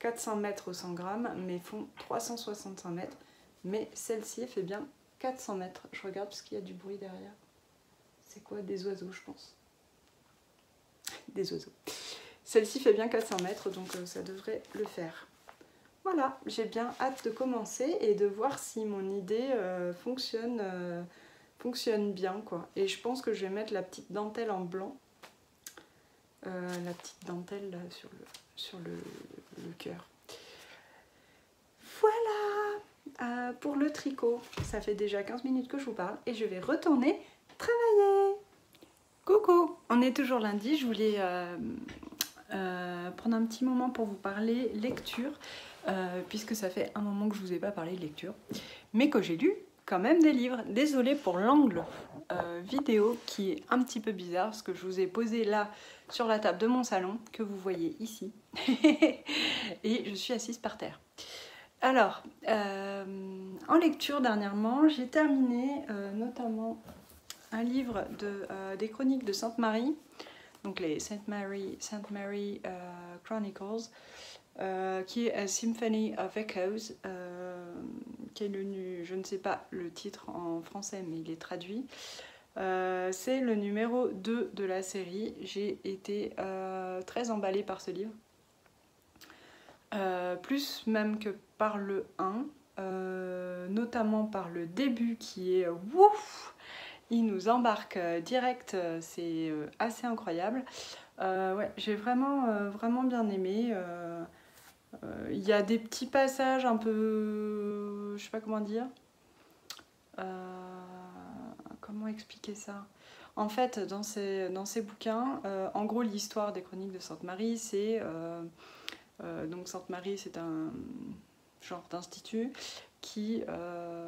400 mètres au 100 grammes, mais font 365 mètres. Mais celle-ci fait bien 400 mètres. Je regarde parce qu'il y a du bruit derrière. C'est quoi? Des oiseaux, je pense. Des oiseaux. Celle-ci fait bien 400 mètres, donc ça devrait le faire. Voilà, j'ai bien hâte de commencer et de voir si mon idée fonctionne bien, quoi. Et je pense que je vais mettre la petite dentelle en blanc. La petite dentelle là, sur le cœur. Voilà pour le tricot. Ça fait déjà 15 minutes que je vous parle et je vais retourner travailler. Coucou, on est toujours lundi. Je voulais prendre un petit moment pour vous parler lecture, puisque ça fait un moment que je vous ai pas parlé de lecture, mais que j'ai lu quand même des livres. Désolée pour l'angle vidéo qui est un petit peu bizarre, parce que je vous ai posé là sur la table de mon salon, que vous voyez ici, et je suis assise par terre. Alors, en lecture dernièrement, j'ai terminé notamment un livre des chroniques de Sainte Marie, donc les Saint Mary Chronicles, qui est A Symphony of Echoes, qui est je ne sais pas le titre en français, mais il est traduit. C'est le numéro 2 de la série. J'ai été très emballée par ce livre. plus même que par le 1, notamment par le début qui est ouf, il nous embarque direct, c'est assez incroyable. Ouais, j'ai vraiment bien aimé. Il y a des petits passages un peu, je sais pas comment dire, comment expliquer ça? En fait, dans ces bouquins, en gros, l'histoire des Chroniques de Sainte-Marie, c'est donc Sainte-Marie, c'est un genre d'institut qui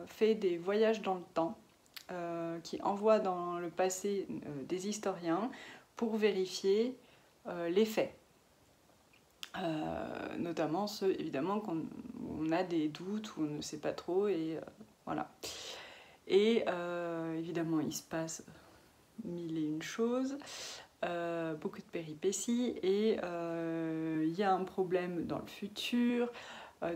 fait des voyages dans le temps, qui envoie dans le passé des historiens pour vérifier les faits. Notamment ceux évidemment où on a des doutes, où on ne sait pas trop, et voilà. Et évidemment, il se passe mille et une choses, beaucoup de péripéties, et il y a un problème dans le futur.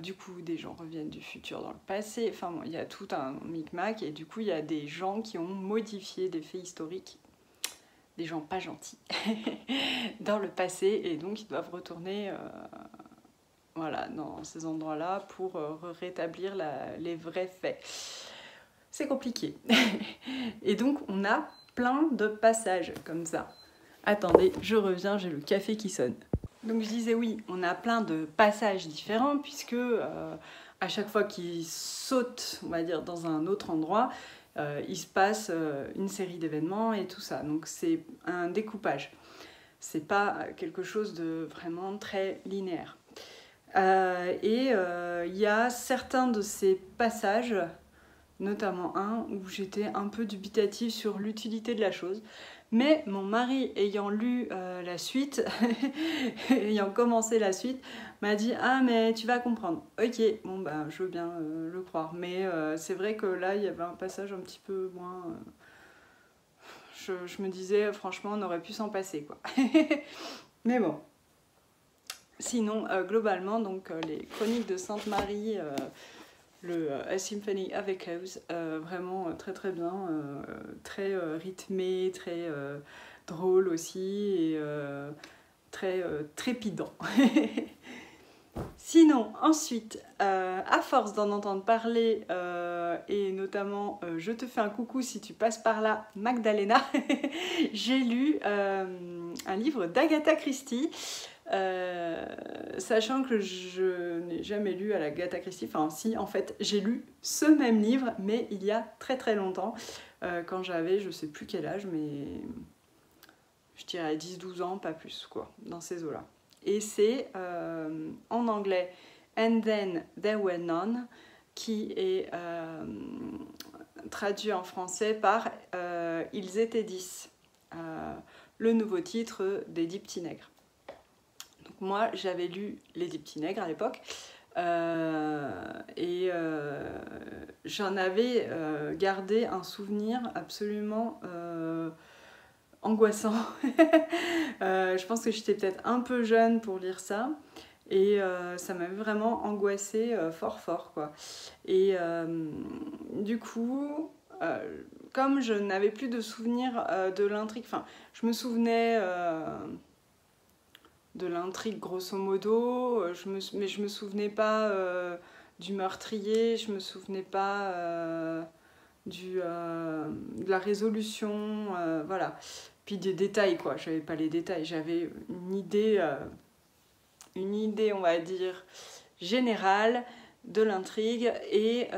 Du coup, des gens reviennent du futur dans le passé. Enfin, bon, il y a tout un micmac, et du coup, il y a des gens qui ont modifié des faits historiques, des gens pas gentils, dans le passé, et donc ils doivent retourner voilà, dans ces endroits-là pour rétablir les vrais faits. C'est compliqué. Et donc, on a plein de passages comme ça. Attendez, je reviens, j'ai le café qui sonne. Donc je disais oui, on a plein de passages différents puisque à chaque fois qu'ils sautent, on va dire, dans un autre endroit, il se passe une série d'événements et tout ça. Donc c'est un découpage. C'est pas quelque chose de vraiment très linéaire. Et il y a certains de ces passages, notamment un où j'étais un peu dubitative sur l'utilité de la chose. Mais mon mari, ayant lu la suite, ayant commencé la suite, m'a dit « Ah, mais tu vas comprendre. » Ok, bon, bah, je veux bien le croire. Mais c'est vrai que là, il y avait un passage un petit peu moins... je me disais, franchement, on aurait pu s'en passer, quoi. Mais bon. Sinon, globalement, donc, les Chroniques de Sainte-Marie... le A Symphony of Echoes, vraiment très très bien, très rythmé, très drôle aussi, et très trépidant. Sinon, ensuite, à force d'en entendre parler, et notamment Je te fais un coucou si tu passes par là, Magdalena, j'ai lu un livre d'Agatha Christie. Sachant que je n'ai jamais lu à l'Agatha Christie, enfin si, en fait j'ai lu ce même livre mais il y a très très longtemps, quand j'avais je sais plus quel âge, mais je dirais 10-12 ans, pas plus quoi, dans ces eaux là. Et c'est en anglais And Then There Were None, qui est traduit en français par Ils étaient 10, le nouveau titre des 10 petits nègres. Donc moi, j'avais lu Les 10 petits nègres à l'époque, et j'en avais gardé un souvenir absolument angoissant. Je pense que j'étais peut-être un peu jeune pour lire ça, et ça m'avait vraiment angoissée fort quoi. Et du coup, comme je n'avais plus de souvenir de l'intrigue, enfin je me souvenais de l'intrigue grosso modo, mais je me souvenais pas du meurtrier, je me souvenais pas de la résolution, voilà. Puis des détails quoi, j'avais pas les détails, j'avais une idée on va dire générale de l'intrigue, et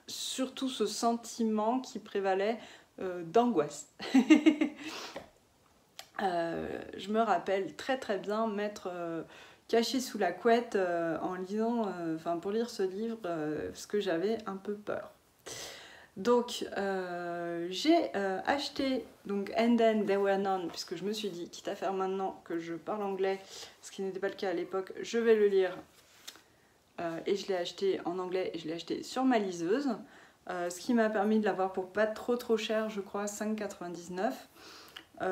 surtout ce sentiment qui prévalait d'angoisse. Je me rappelle très très bien m'être cachée sous la couette en lisant, pour lire ce livre, parce que j'avais un peu peur. Donc j'ai acheté donc And Then There Were None, puisque je me suis dit, quitte à faire maintenant que je parle anglais, ce qui n'était pas le cas à l'époque, je vais le lire. Et je l'ai acheté en anglais, et je l'ai acheté sur ma liseuse, ce qui m'a permis de l'avoir pour pas trop cher, je crois 5,99 €.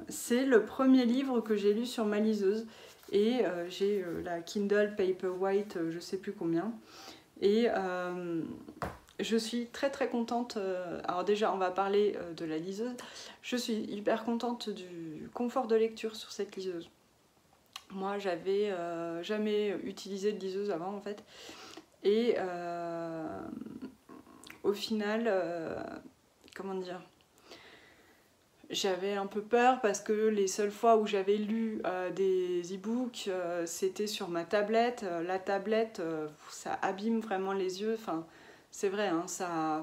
C'est le premier livre que j'ai lu sur ma liseuse, et j'ai la Kindle Paperwhite, je sais plus combien, et je suis très très contente. Alors déjà on va parler de la liseuse. Je suis hyper contente du confort de lecture sur cette liseuse. Moi, j'avais jamais utilisé de liseuse avant, en fait. Et au final, comment dire, j'avais un peu peur parce que les seules fois où j'avais lu des e-books, c'était sur ma tablette. La tablette, ça abîme vraiment les yeux. Enfin, c'est vrai, hein, ça...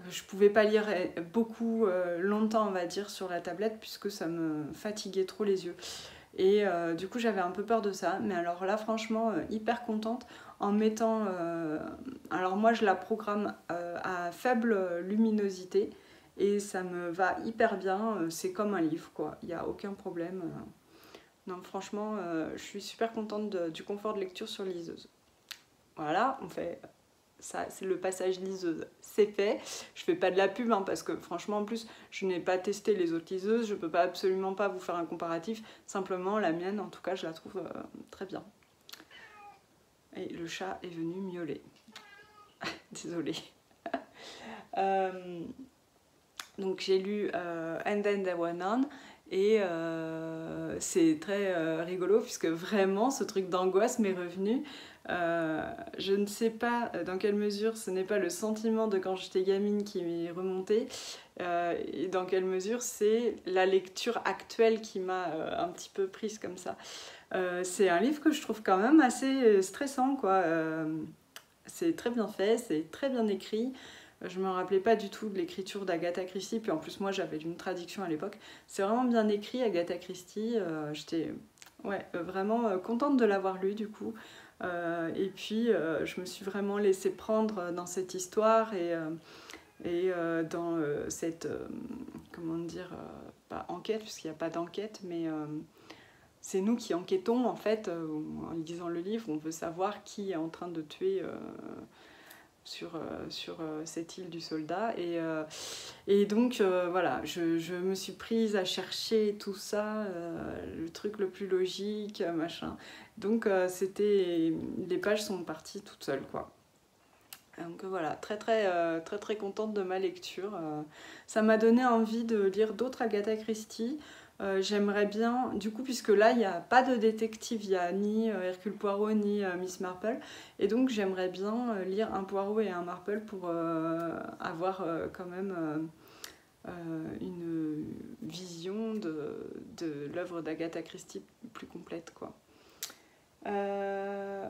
Je pouvais pas lire beaucoup longtemps, on va dire, sur la tablette puisque ça me fatiguait trop les yeux. Et du coup, j'avais un peu peur de ça. Mais alors là, franchement, hyper contente en mettant... alors moi, je la programme à faible luminosité et ça me va hyper bien. C'est comme un livre, quoi. Il n'y a aucun problème. Non, franchement, je suis super contente du confort de lecture sur liseuse. Voilà, on fait... Ça, c'est le passage liseuse, c'est fait. Je fais pas de la pub hein, parce que franchement, en plus, je n'ai pas testé les autres liseuses. Je peux pas absolument pas vous faire un comparatif. Simplement, la mienne, en tout cas, je la trouve très bien. Et le chat est venu miauler. Désolée. Donc, j'ai lu And Then There Were None. Et c'est très rigolo puisque vraiment, ce truc d'angoisse m'est revenu. Je ne sais pas dans quelle mesure ce n'est pas le sentiment de quand j'étais gamine qui m'est remonté et dans quelle mesure c'est la lecture actuelle qui m'a un petit peu prise comme ça. C'est un livre que je trouve quand même assez stressant, quoi. C'est très bien fait, c'est très bien écrit. Je me rappelais pas du tout de l'écriture d'Agatha Christie, puis en plus moi j'avais une traduction à l'époque. C'est vraiment bien écrit, Agatha Christie. J'étais vraiment contente de l'avoir lu du coup. Et puis je me suis vraiment laissée prendre dans cette histoire et dans cette, comment dire, pas enquête, puisqu'il n'y a pas d'enquête, mais c'est nous qui enquêtons en fait, en lisant le livre, on veut savoir qui est en train de tuer sur cette île du soldat. Et donc voilà, je me suis prise à chercher tout ça, le truc le plus logique, machin. Donc les pages sont parties toutes seules, quoi. Donc voilà, très contente de ma lecture. Ça m'a donné envie de lire d'autres Agatha Christie. J'aimerais bien, du coup, puisque là, il n'y a pas de détective, il n'y a ni Hercule Poirot ni Miss Marple, et donc j'aimerais bien lire un Poirot et un Marple pour avoir quand même une vision de l'œuvre d'Agatha Christie plus complète, quoi. Je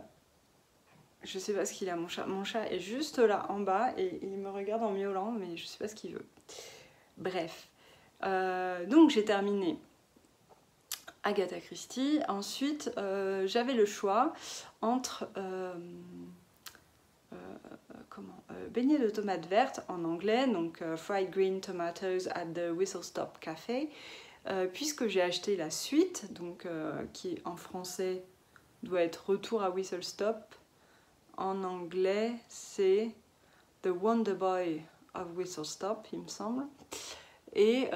sais pas ce qu'il a, mon chat. Mon chat est juste là en bas et il me regarde en miaulant, mais je sais pas ce qu'il veut. Bref. Donc j'ai terminé Agatha Christie. Ensuite, j'avais le choix entre beignets de tomates vertes en anglais, donc Fried Green Tomatoes at the Whistle Stop Cafe, puisque j'ai acheté la suite, donc, qui en français doit être Retour à Whistle Stop. En anglais, c'est The Wonder Boy of Whistle Stop, il me semble. Et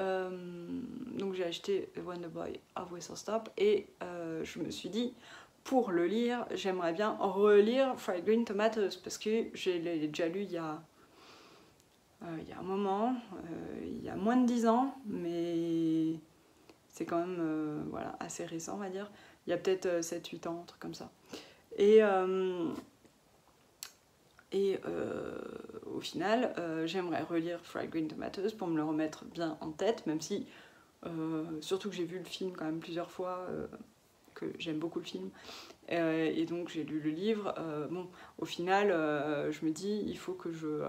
donc j'ai acheté The Wonder Boy of Whistle Stop et je me suis dit, pour le lire, j'aimerais bien relire Fried Green Tomatoes parce que je l'ai déjà lu il y a un moment, il y a moins de 10 ans, mais c'est quand même voilà, assez récent, on va dire. Il y a peut-être 7-8 ans, un truc comme ça. Et au final, j'aimerais relire Fried Green Tomatoes pour me le remettre bien en tête, même si, surtout que j'ai vu le film quand même plusieurs fois, que j'aime beaucoup le film, et donc j'ai lu le livre. Bon, au final, je me dis, il faut que je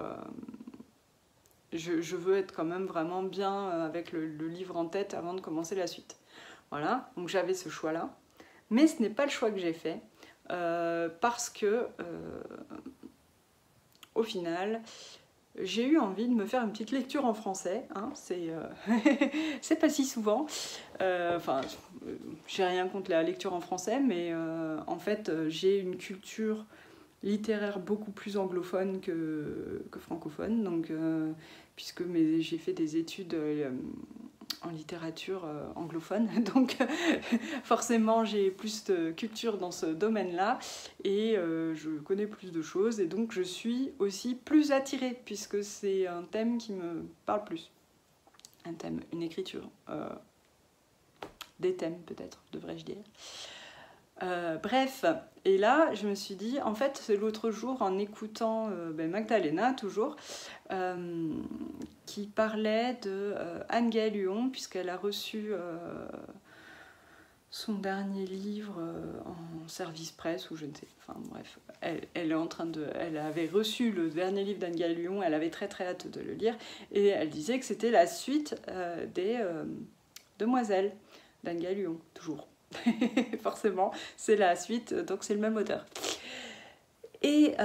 veux être quand même vraiment bien avec le livre en tête avant de commencer la suite. Voilà, donc j'avais ce choix-là. Mais ce n'est pas le choix que j'ai fait, parce que... au final, j'ai eu envie de me faire une petite lecture en français. Hein, c'est pas si souvent. Enfin, j'ai rien contre la lecture en français, mais en fait, j'ai une culture littéraire beaucoup plus anglophone que francophone. Donc, puisque j'ai fait des études en littérature anglophone, donc forcément j'ai plus de culture dans ce domaine-là et je connais plus de choses et donc je suis aussi plus attirée puisque c'est un thème qui me parle plus. Un thème, une écriture des thèmes peut-être, devrais-je dire. Bref, et là je me suis dit, en fait c'est l'autre jour en écoutant Magdalena toujours, qui parlait de Anne-Gaëlle Huon, puisqu'elle a reçu son dernier livre en service presse ou je ne sais, enfin bref, elle est en train de, elle avait reçu le dernier livre d'Anne-Gaëlle Huon, elle avait très hâte de le lire et elle disait que c'était la suite des Demoiselles d'Anne-Gaëlle Huon, toujours. Forcément, c'est la suite, donc c'est le même auteur. Et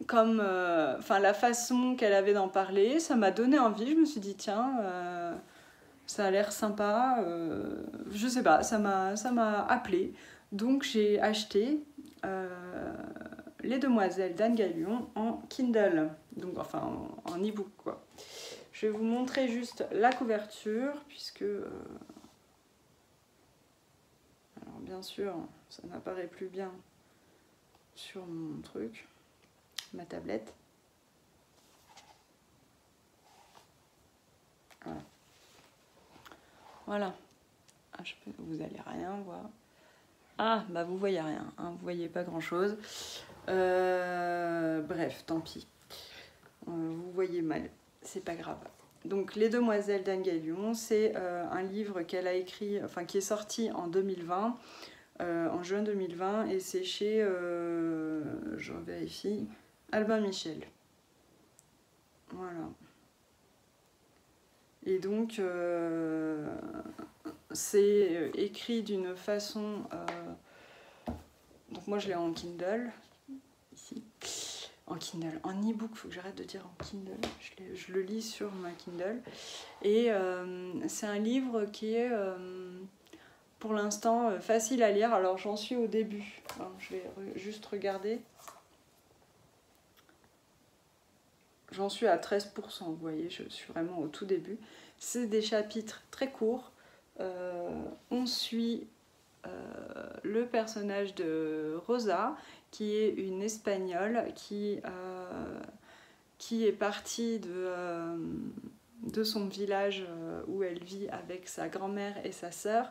comme la façon qu'elle avait d'en parler, ça m'a donné envie, je me suis dit tiens, ça a l'air sympa, je sais pas, ça m'a appelé. Donc j'ai acheté Les Demoiselles d'Anne-Gaëlle Huon en Kindle, donc enfin en e-book quoi. Je vais vous montrer juste la couverture, puisque alors bien sûr ça n'apparaît plus bien sur mon truc, ma tablette. Voilà. Voilà. Ah, vous allez rien voir. Ah, bah vous voyez rien, hein, vous voyez pas grand chose. Bref, tant pis. Vous voyez mal, c'est pas grave. Donc Les Demoiselles d'Anne-Gaëlle Huon, c'est un livre qu'elle a écrit, enfin qui est sorti en 2020, en juin 2020, et c'est chez, je vérifie, Albin Michel. Voilà. Et donc, c'est écrit d'une façon... donc moi je l'ai en Kindle, ici. En Kindle, en e-book, il faut que j'arrête de dire en Kindle. Je le lis sur ma Kindle. Et c'est un livre qui est, pour l'instant, facile à lire. Alors j'en suis au début. Alors, je vais juste regarder. J'en suis à 13%, vous voyez, je suis vraiment au tout début. C'est des chapitres très courts. On suit le personnage de Rosa, qui est une Espagnole qui est partie de son village où elle vit avec sa grand-mère et sa sœur.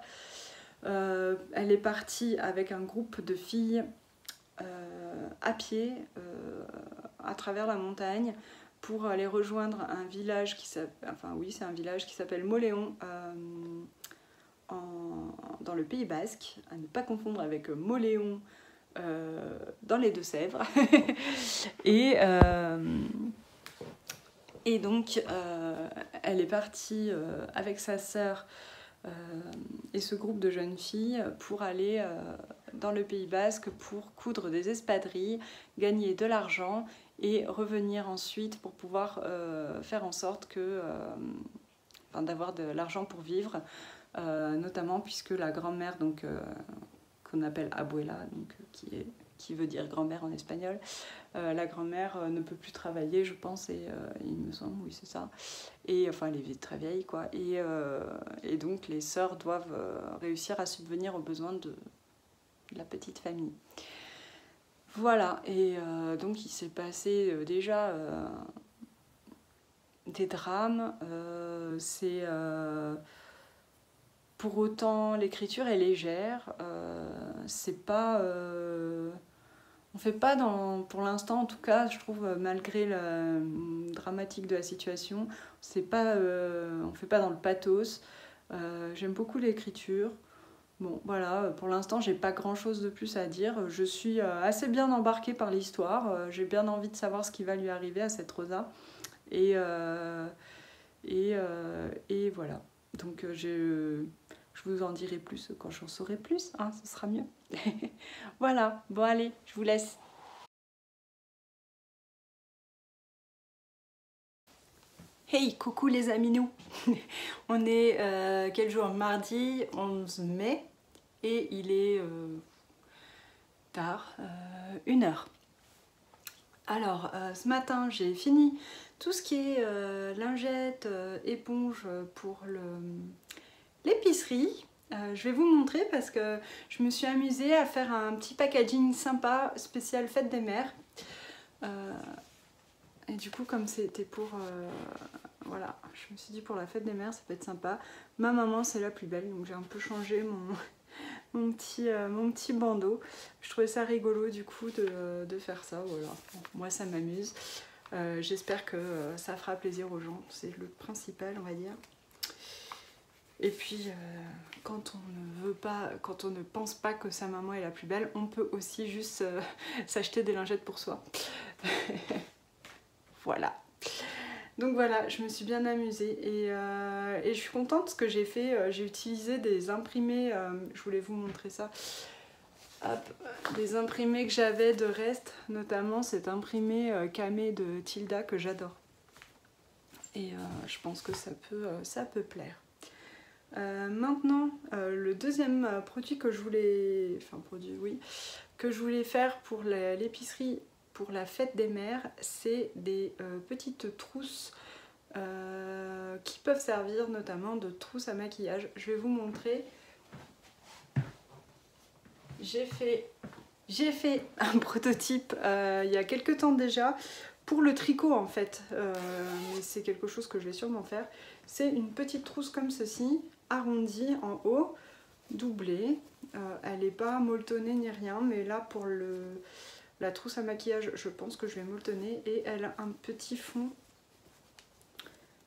Elle est partie avec un groupe de filles à pied à travers la montagne pour aller rejoindre un village qui s'appelle Moléon dans le Pays Basque, à ne pas confondre avec Moléon dans les Deux-Sèvres. Et donc elle est partie avec sa sœur et ce groupe de jeunes filles pour aller dans le Pays Basque pour coudre des espadrilles, gagner de l'argent et revenir ensuite pour pouvoir faire en sorte que, d'avoir de l'argent pour vivre, notamment puisque la grand-mère, donc qu'on appelle abuela, donc, qui veut dire grand-mère en espagnol, la grand-mère ne peut plus travailler, je pense, et il me semble, oui c'est ça, et enfin elle est très vieille quoi, et donc les sœurs doivent réussir à subvenir aux besoins de la petite famille. Voilà, et donc il s'est passé déjà des drames, c'est... pour autant, l'écriture est légère, c'est pas... on fait pas pour l'instant en tout cas, je trouve, malgré la dramatique de la situation, on fait pas dans le pathos. J'aime beaucoup l'écriture. Bon, voilà, pour l'instant, j'ai pas grand-chose de plus à dire. Je suis assez bien embarquée par l'histoire. J'ai bien envie de savoir ce qui va lui arriver à cette Rosa. Et voilà. Donc, je vous en dirai plus quand j'en saurai plus, hein, ce sera mieux. Voilà, bon allez, je vous laisse. Hey, coucou les aminous. On est quel jour? Mardi 11 mai et il est tard, 1h. Alors, ce matin, j'ai fini tout ce qui est lingette, éponge pour l'épicerie. Je vais vous montrer parce que je me suis amusée à faire un petit packaging sympa, spécial fête des mères. Et du coup, comme c'était pour voilà, je me suis dit pour la fête des mères ça peut être sympa. Ma maman c'est la plus belle, donc j'ai un peu changé mon petit bandeau. Je trouvais ça rigolo du coup de faire ça, voilà. Bon, moi ça m'amuse. J'espère que ça fera plaisir aux gens, c'est le principal on va dire. Et puis quand on ne veut pas, quand on ne pense pas que sa maman est la plus belle, on peut aussi juste s'acheter des lingettes pour soi. Voilà. Donc voilà, je me suis bien amusée et je suis contente de ce que j'ai fait. J'ai utilisé des imprimés, je voulais vous montrer ça. Hop, des imprimés que j'avais de reste, notamment cet imprimé camé de Tilda que j'adore. Et je pense que ça peut plaire. Maintenant, le deuxième produit que je voulais, que je voulais faire pour l'épicerie pour la fête des mères, c'est des petites trousses qui peuvent servir notamment de trousses à maquillage. Je vais vous montrer. J'ai fait un prototype il y a quelques temps déjà pour le tricot en fait, mais c'est quelque chose que je vais sûrement faire. C'est une petite trousse comme ceci, arrondie en haut, doublée. Elle n'est pas molletonnée ni rien, mais là pour la trousse à maquillage, je pense que je vais molletonner et elle a un petit fond,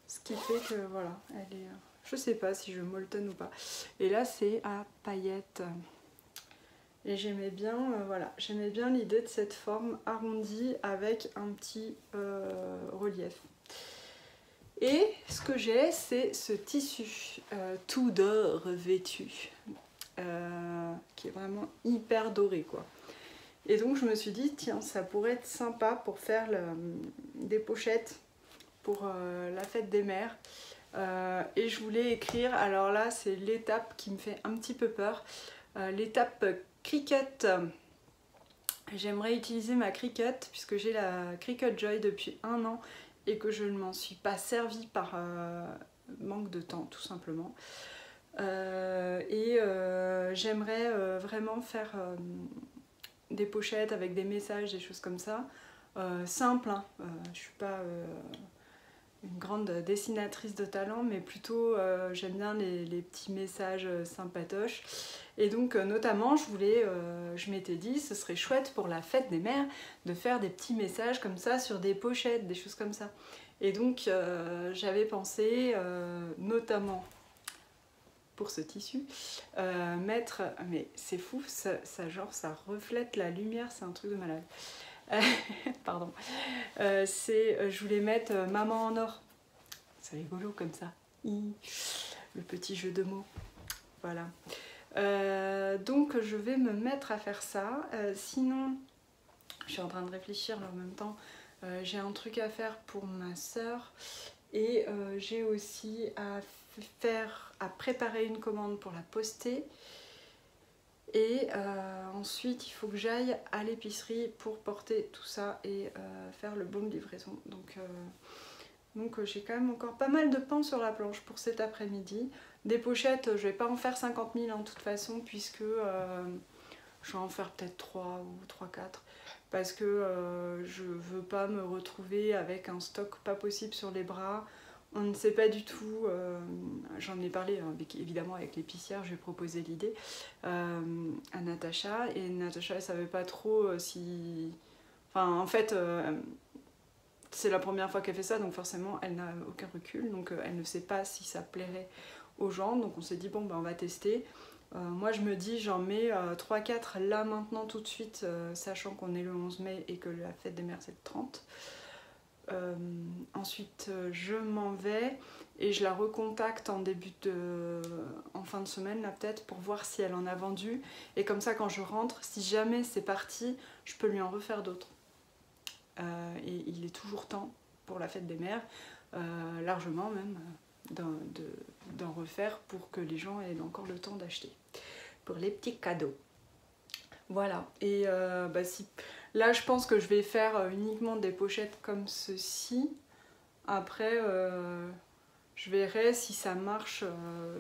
ce qui fait que voilà, elle est, je sais pas si je molletonne ou pas. Et là c'est à paillettes. Et j'aimais bien, voilà, j'aimais bien l'idée de cette forme arrondie avec un petit relief. Et ce que j'ai, c'est ce tissu tout d'or vêtu, qui est vraiment hyper doré quoi. Et donc je me suis dit, tiens, ça pourrait être sympa pour faire des pochettes pour la fête des mères. Et je voulais écrire, alors là c'est l'étape qui me fait un petit peu peur, l'étape Cricut. J'aimerais utiliser ma Cricut puisque j'ai la Cricut Joy depuis 1 an et que je ne m'en suis pas servie par manque de temps tout simplement. J'aimerais vraiment faire des pochettes avec des messages, des choses comme ça. Simple, hein. Je suis pas une grande dessinatrice de talent, mais plutôt j'aime bien les petits messages sympatoches. Et donc notamment je m'étais dit ce serait chouette pour la fête des mères de faire des petits messages comme ça sur des pochettes, des choses comme ça. Et donc j'avais pensé notamment pour ce tissu mettre, mais c'est fou, ça reflète la lumière, c'est un truc de malade. Pardon. Je voulais mettre maman en or. C'est rigolo comme ça. Le petit jeu de mots. Voilà. Donc je vais me mettre à faire ça. Sinon, je suis en train de réfléchir là en même temps. J'ai un truc à faire pour ma soeur et j'ai aussi à préparer une commande pour la poster. Et ensuite, il faut que j'aille à l'épicerie pour porter tout ça et faire le bon de livraison. Donc j'ai quand même encore pas mal de pain sur la planche pour cet après-midi. Des pochettes, je vais pas en faire 50 000 en toute façon, puisque je vais en faire peut-être 3 ou 3-4. Parce que je veux pas me retrouver avec un stock pas possible sur les bras. On ne sait pas du tout, j'en ai parlé évidemment avec l'épicière, je lui ai proposé l'idée à Natacha, et Natacha elle savait pas trop si... Enfin en fait, c'est la première fois qu'elle fait ça, donc forcément elle n'a aucun recul, donc elle ne sait pas si ça plairait aux gens, donc on s'est dit bon ben on va tester. Moi je me dis j'en mets 3-4 là maintenant tout de suite, sachant qu'on est le 11 mai et que la fête des mères c'est le 30. Ensuite je m'en vais et je la recontacte en fin de semaine là peut-être pour voir si elle en a vendu, et comme ça quand je rentre, si jamais c'est parti, je peux lui en refaire d'autres. Et il est toujours temps pour la fête des mères, largement même, d'en refaire pour que les gens aient encore le temps d'acheter pour les petits cadeaux. Voilà, et là je pense que je vais faire uniquement des pochettes comme ceci. Après je verrai si ça marche,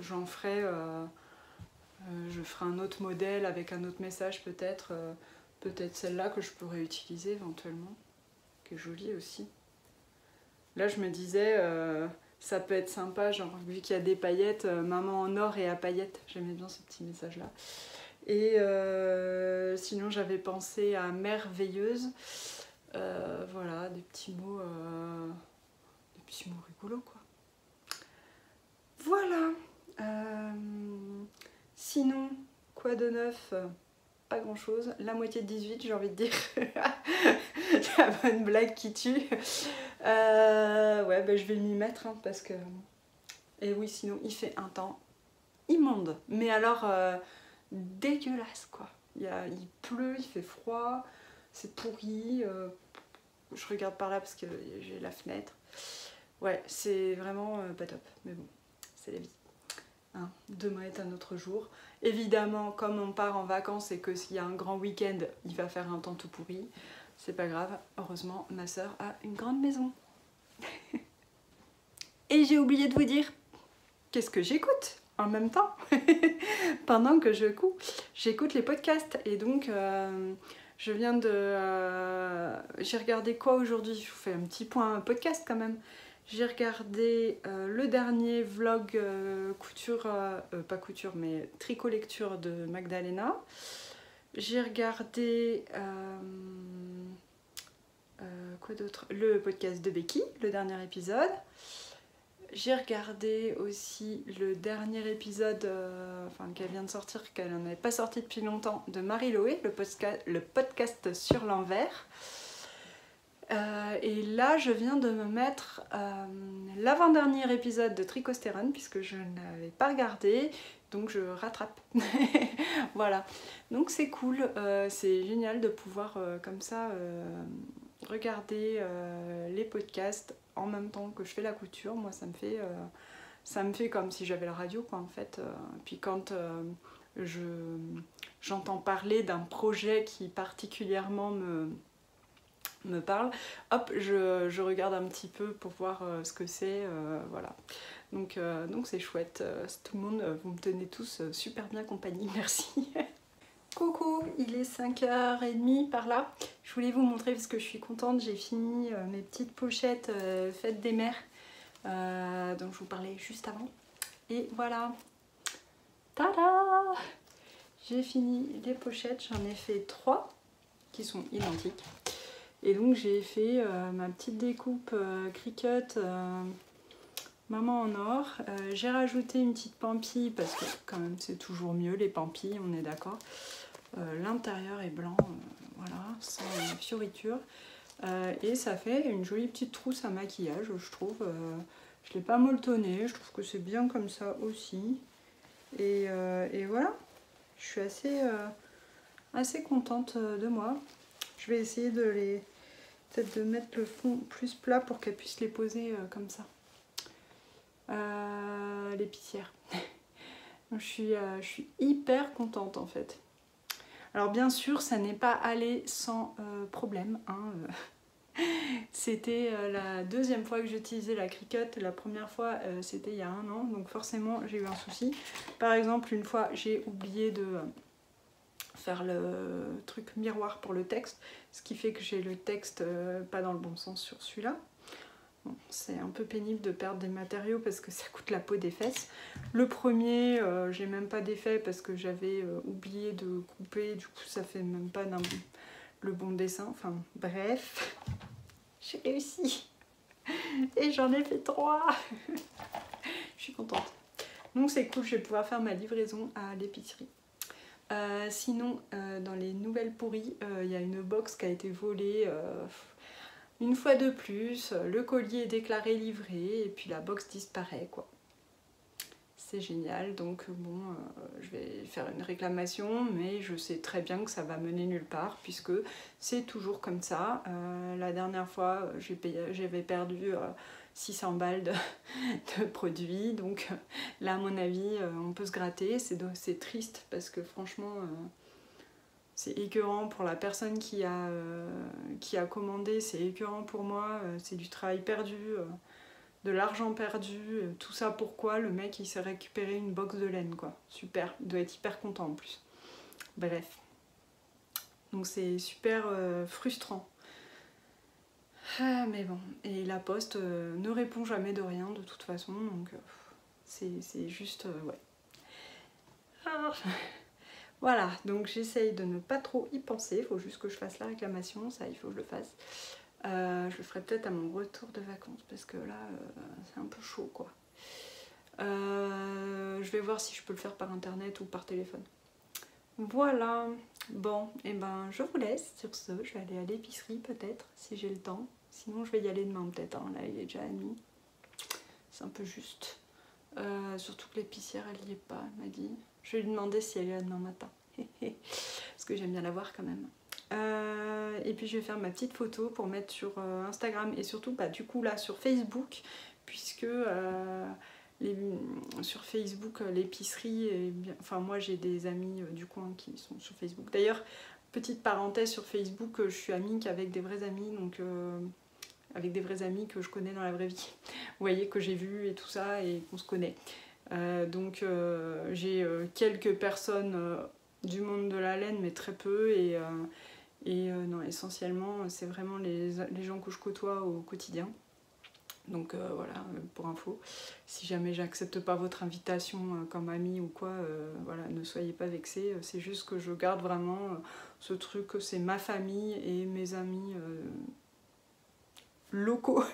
j'en ferai, je ferai un autre modèle avec un autre message peut-être, peut-être celle-là que je pourrais utiliser éventuellement, qui est jolie aussi. Là je me disais, ça peut être sympa, genre vu qu'il y a des paillettes, maman en or et à paillettes, j'aimais bien ce petit message là. Et sinon j'avais pensé à merveilleuse, voilà, des petits mots rigolos quoi. Voilà. Sinon, quoi de neuf? Pas grand chose. La moitié de 18, j'ai envie de dire. La bonne blague qui tue. Ouais, bah, je vais m'y mettre hein, parce que. Et oui, sinon, il fait un temps immonde. Mais alors, dégueulasse quoi. Il pleut, il fait froid, c'est pourri. Je regarde par là parce que j'ai la fenêtre. Ouais, c'est vraiment pas top. Mais bon, c'est la vie. Hein, demain est un autre jour. Évidemment, comme on part en vacances et que s'il y a un grand week-end, il va faire un temps tout pourri. C'est pas grave, heureusement, ma soeur a une grande maison. Et j'ai oublié de vous dire, qu'est-ce que j'écoute en même temps pendant que je couds. J'écoute les podcasts et donc je viens de... j'ai regardé quoi aujourd'hui? Je vous fais un petit point podcast quand même. J'ai regardé le dernier vlog couture, pas couture mais tricot lecture de Magdalena. J'ai regardé quoi d'autre? Le podcast de Becky, le dernier épisode. J'ai regardé aussi le dernier épisode, enfin qu'elle vient de sortir, qu'elle n'en avait pas sorti depuis longtemps, de Marie-Loé, le podcast sur l'envers. Et là, je viens de me mettre l'avant-dernier épisode de Tricostérone, puisque je n'avais pas regardé, donc je rattrape. Voilà, donc c'est cool, c'est génial de pouvoir comme ça regarder les podcasts en même temps que je fais la couture. Moi, ça me fait comme si j'avais la radio, quoi, en fait. Puis quand j'entends parler d'un projet qui particulièrement me parle, hop, je regarde un petit peu pour voir ce que c'est, voilà. Donc c'est chouette. Tout le monde, vous me tenez tous super bien compagnie, merci. Coucou, il est 5h30 par là. Je voulais vous montrer parce que je suis contente, j'ai fini mes petites pochettes fêtes des mères dont je vous parlais juste avant. Et voilà, tada! J'ai fini les pochettes, j'en ai fait 3 qui sont identiques. Et donc j'ai fait ma petite découpe Cricut maman en or. J'ai rajouté une petite pampille parce que quand même c'est toujours mieux les pampilles, on est d'accord. L'intérieur est blanc, voilà, sans fioritures. Et ça fait une jolie petite trousse à maquillage, je trouve. Je ne l'ai pas molletonné, je trouve que c'est bien comme ça aussi. Et voilà, je suis assez contente de moi. Je vais essayer peut-être de mettre le fond plus plat pour qu'elle puisse les poser comme ça. L'épicière. Je suis hyper contente en fait. Alors bien sûr, ça n'est pas allé sans problème. Hein. C'était la deuxième fois que j'utilisais la Cricut. La première fois, c'était il y a 1 an. Donc forcément, j'ai eu un souci. Par exemple, une fois, j'ai oublié de faire le truc miroir pour le texte. Ce qui fait que j'ai le texte pas dans le bon sens sur celui-là. Bon, c'est un peu pénible de perdre des matériaux parce que ça coûte la peau des fesses. Le premier, j'ai même pas d'effet parce que j'avais oublié de couper, du coup ça fait même pas le bon dessin. Enfin bref, j'ai réussi et j'en ai fait 3. Je suis contente. Donc c'est cool, je vais pouvoir faire ma livraison à l'épicerie. Sinon, dans les nouvelles pourries, il y a une box qui a été volée. Une fois de plus, le colis est déclaré livré et puis la box disparaît quoi. C'est génial, donc bon, je vais faire une réclamation, mais je sais très bien que ça va mener nulle part puisque c'est toujours comme ça. La dernière fois, j'avais perdu 600 balles de produits, donc là à mon avis, on peut se gratter. C'est triste parce que franchement... c'est écœurant pour la personne qui a commandé, c'est écœurant pour moi, c'est du travail perdu, de l'argent perdu, tout ça pourquoi le mec il s'est récupéré une box de laine quoi. Super, il doit être hyper content en plus. Bref, donc c'est super frustrant. Mais bon, et la poste ne répond jamais de rien de toute façon, donc c'est juste... ouais. Voilà, donc j'essaye de ne pas trop y penser, il faut juste que je fasse la réclamation, ça il faut que je le fasse. Je le ferai peut-être à mon retour de vacances, parce que là, c'est un peu chaud quoi. Je vais voir si je peux le faire par internet ou par téléphone. Voilà, bon, et ben je vous laisse sur ce, je vais aller à l'épicerie peut-être, si j'ai le temps. Sinon je vais y aller demain peut-être, hein. Là il est déjà à nuit, c'est un peu juste. Surtout que l'épicière elle y est pas, elle m'a dit. Je vais lui demander si elle est là demain matin, parce que j'aime bien la voir quand même. Et puis je vais faire ma petite photo pour mettre sur Instagram et surtout bah, du coup là sur Facebook, puisque sur Facebook l'épicerie, enfin moi j'ai des amis du coin qui sont sur Facebook. D'ailleurs, petite parenthèse sur Facebook, je suis amie qu'avec des vrais amis, donc avec des vrais amis que je connais dans la vraie vie. Vous voyez, que j'ai vu et tout ça et qu'on se connaît. Donc j'ai quelques personnes du monde de la laine, mais très peu, et non, essentiellement c'est vraiment les gens que je côtoie au quotidien. Donc voilà, pour info, si jamais j'accepte pas votre invitation comme amie ou quoi, voilà, ne soyez pas vexés, c'est juste que je garde vraiment ce truc que c'est ma famille et mes amis locaux.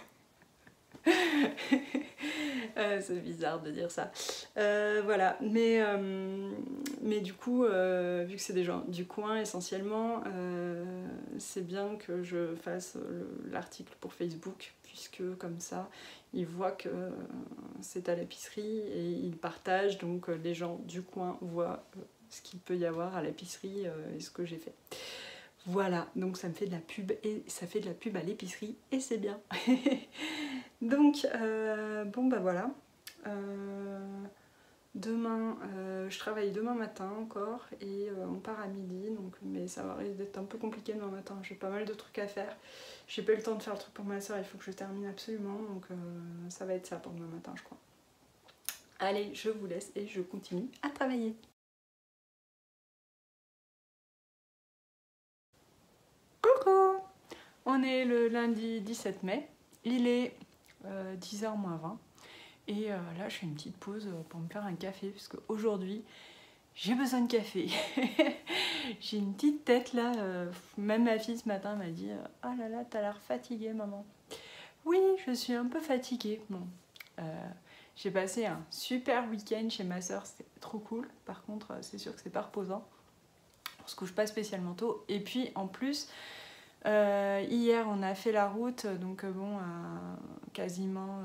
C'est bizarre de dire ça. Voilà, mais du coup, vu que c'est des gens du coin essentiellement, c'est bien que je fasse l'article pour Facebook, puisque comme ça, ils voient que c'est à l'épicerie et ils partagent, donc les gens du coin voient ce qu'il peut y avoir à l'épicerie et ce que j'ai fait. Voilà, donc ça me fait de la pub et ça fait de la pub à l'épicerie et c'est bien. Donc, bon bah voilà. Demain, je travaille demain matin encore et on part à midi, donc, mais ça va risque d'être un peu compliqué demain matin. J'ai pas mal de trucs à faire. J'ai pas eu le temps de faire le truc pour ma soeur, il faut que je termine absolument, donc ça va être ça pour demain matin, je crois. Allez, je vous laisse et je continue à travailler. Coucou! On est le lundi 17 mai, il est 10h moins 20 et là je fais une petite pause pour me faire un café parce qu'aujourd'hui j'ai besoin de café. J'ai une petite tête là, même ma fille ce matin m'a dit « Oh là là, t'as l'air fatiguée maman ». Oui, je suis un peu fatiguée. Bon, j'ai passé un super week-end chez ma soeur, c'était trop cool. Par contre, c'est sûr que c'est pas reposant. On se couche pas spécialement tôt. Et puis en plus, hier on a fait la route, donc bon, quasiment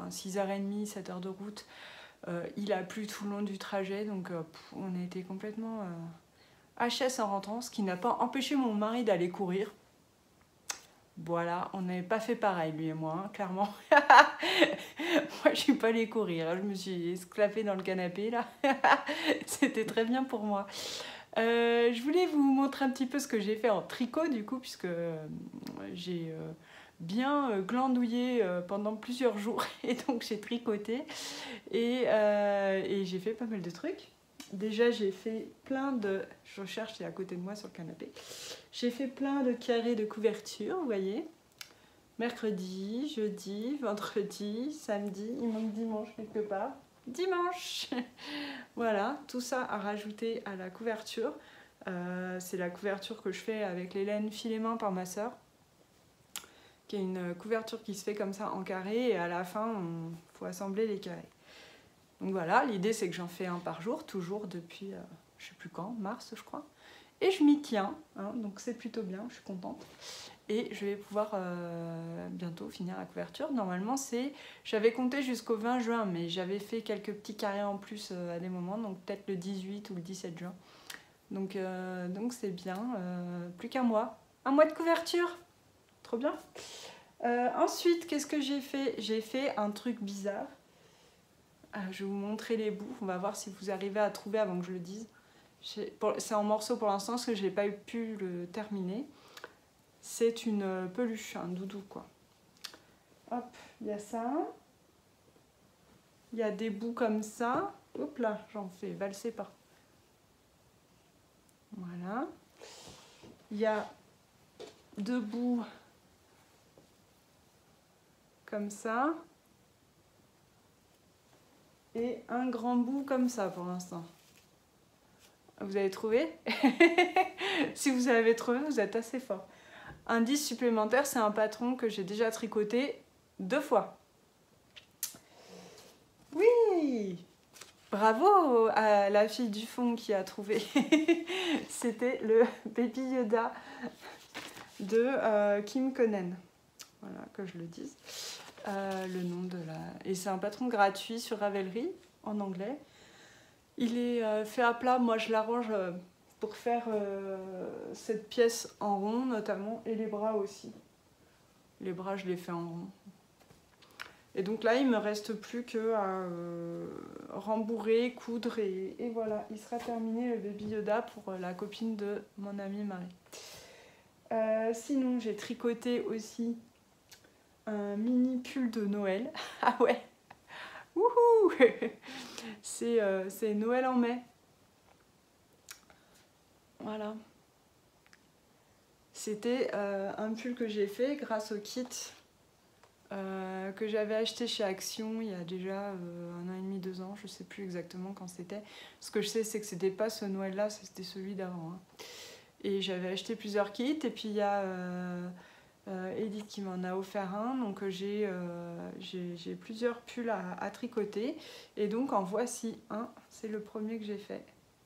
6h30, 7h de route. Il a plu tout le long du trajet, donc on a été complètement HS en rentrant, ce qui n'a pas empêché mon mari d'aller courir. Voilà, on n'avait pas fait pareil, lui et moi, hein, clairement. Moi, je suis pas allée courir, je me suis esclaffée dans le canapé, là. C'était très bien pour moi. Je voulais vous montrer un petit peu ce que j'ai fait en tricot, du coup, puisque j'ai bien glandouillé pendant plusieurs jours, et donc j'ai tricoté, et j'ai fait pas mal de trucs. Déjà, j'ai fait plein de... Je recherche, c'est à côté de moi sur le canapé. J'ai fait plein de carrés de couverture, vous voyez. Mercredi, jeudi, vendredi, samedi, il manque dimanche quelque part. Dimanche. Voilà, tout ça à rajouter à la couverture. C'est la couverture que je fais avec les laines filet main par ma soeur, qui est une couverture qui se fait comme ça en carré, et à la fin, il faut assembler les carrés. Donc voilà, l'idée c'est que j'en fais un par jour, toujours depuis, je sais plus quand, mars je crois. Et je m'y tiens, hein, donc c'est plutôt bien, je suis contente. Et je vais pouvoir bientôt finir la couverture. Normalement, j'avais compté jusqu'au 20 juin, mais j'avais fait quelques petits carrés en plus à des moments, donc peut-être le 18 ou le 17 juin. Donc c'est bien, plus qu'un mois. Un mois de couverture, trop bien. Ensuite, qu'est-ce que j'ai fait? J'ai fait un truc bizarre. Je vais vous montrer les bouts, on va voir si vous arrivez à trouver avant que je le dise. C'est en morceaux pour l'instant parce que je n'ai pas pu le terminer. C'est une peluche, un doudou quoi. Hop, il y a ça. Il y a des bouts comme ça. Hop là, j'en fais valser par. Voilà. Il y a deux bouts comme ça. Et un grand bout comme ça pour l'instant. Vous avez trouvé? Si vous avez trouvé, vous êtes assez fort. Indice supplémentaire, c'est un patron que j'ai déjà tricoté 2 fois. Oui! Bravo à la fille du fond qui a trouvé. C'était le Baby Yoda de Kim Conen. Voilà, que je le dise. Le nom de la... Et c'est un patron gratuit sur Ravelry, en anglais. Il est fait à plat. Moi, je l'arrange pour faire cette pièce en rond, notamment, et les bras aussi. Les bras, je les fais en rond. Et donc là, il ne me reste plus qu'à rembourrer, coudre et voilà, il sera terminé le Baby Yoda pour la copine de mon amie Marie. Sinon, j'ai tricoté aussi un mini pull de Noël. Ah ouais, wouhou. C'est Noël en mai. Voilà. C'était un pull que j'ai fait grâce au kit que j'avais acheté chez Action il y a déjà 1 an et demi, 2 ans, je sais plus exactement quand c'était. Ce que je sais, c'est que c'était pas ce Noël-là, c'était celui d'avant. Hein. Et j'avais acheté plusieurs kits, et puis il y a Edith qui m'en a offert un, donc j'ai plusieurs pulls à tricoter. Et donc en voici un, c'est le premier que j'ai fait.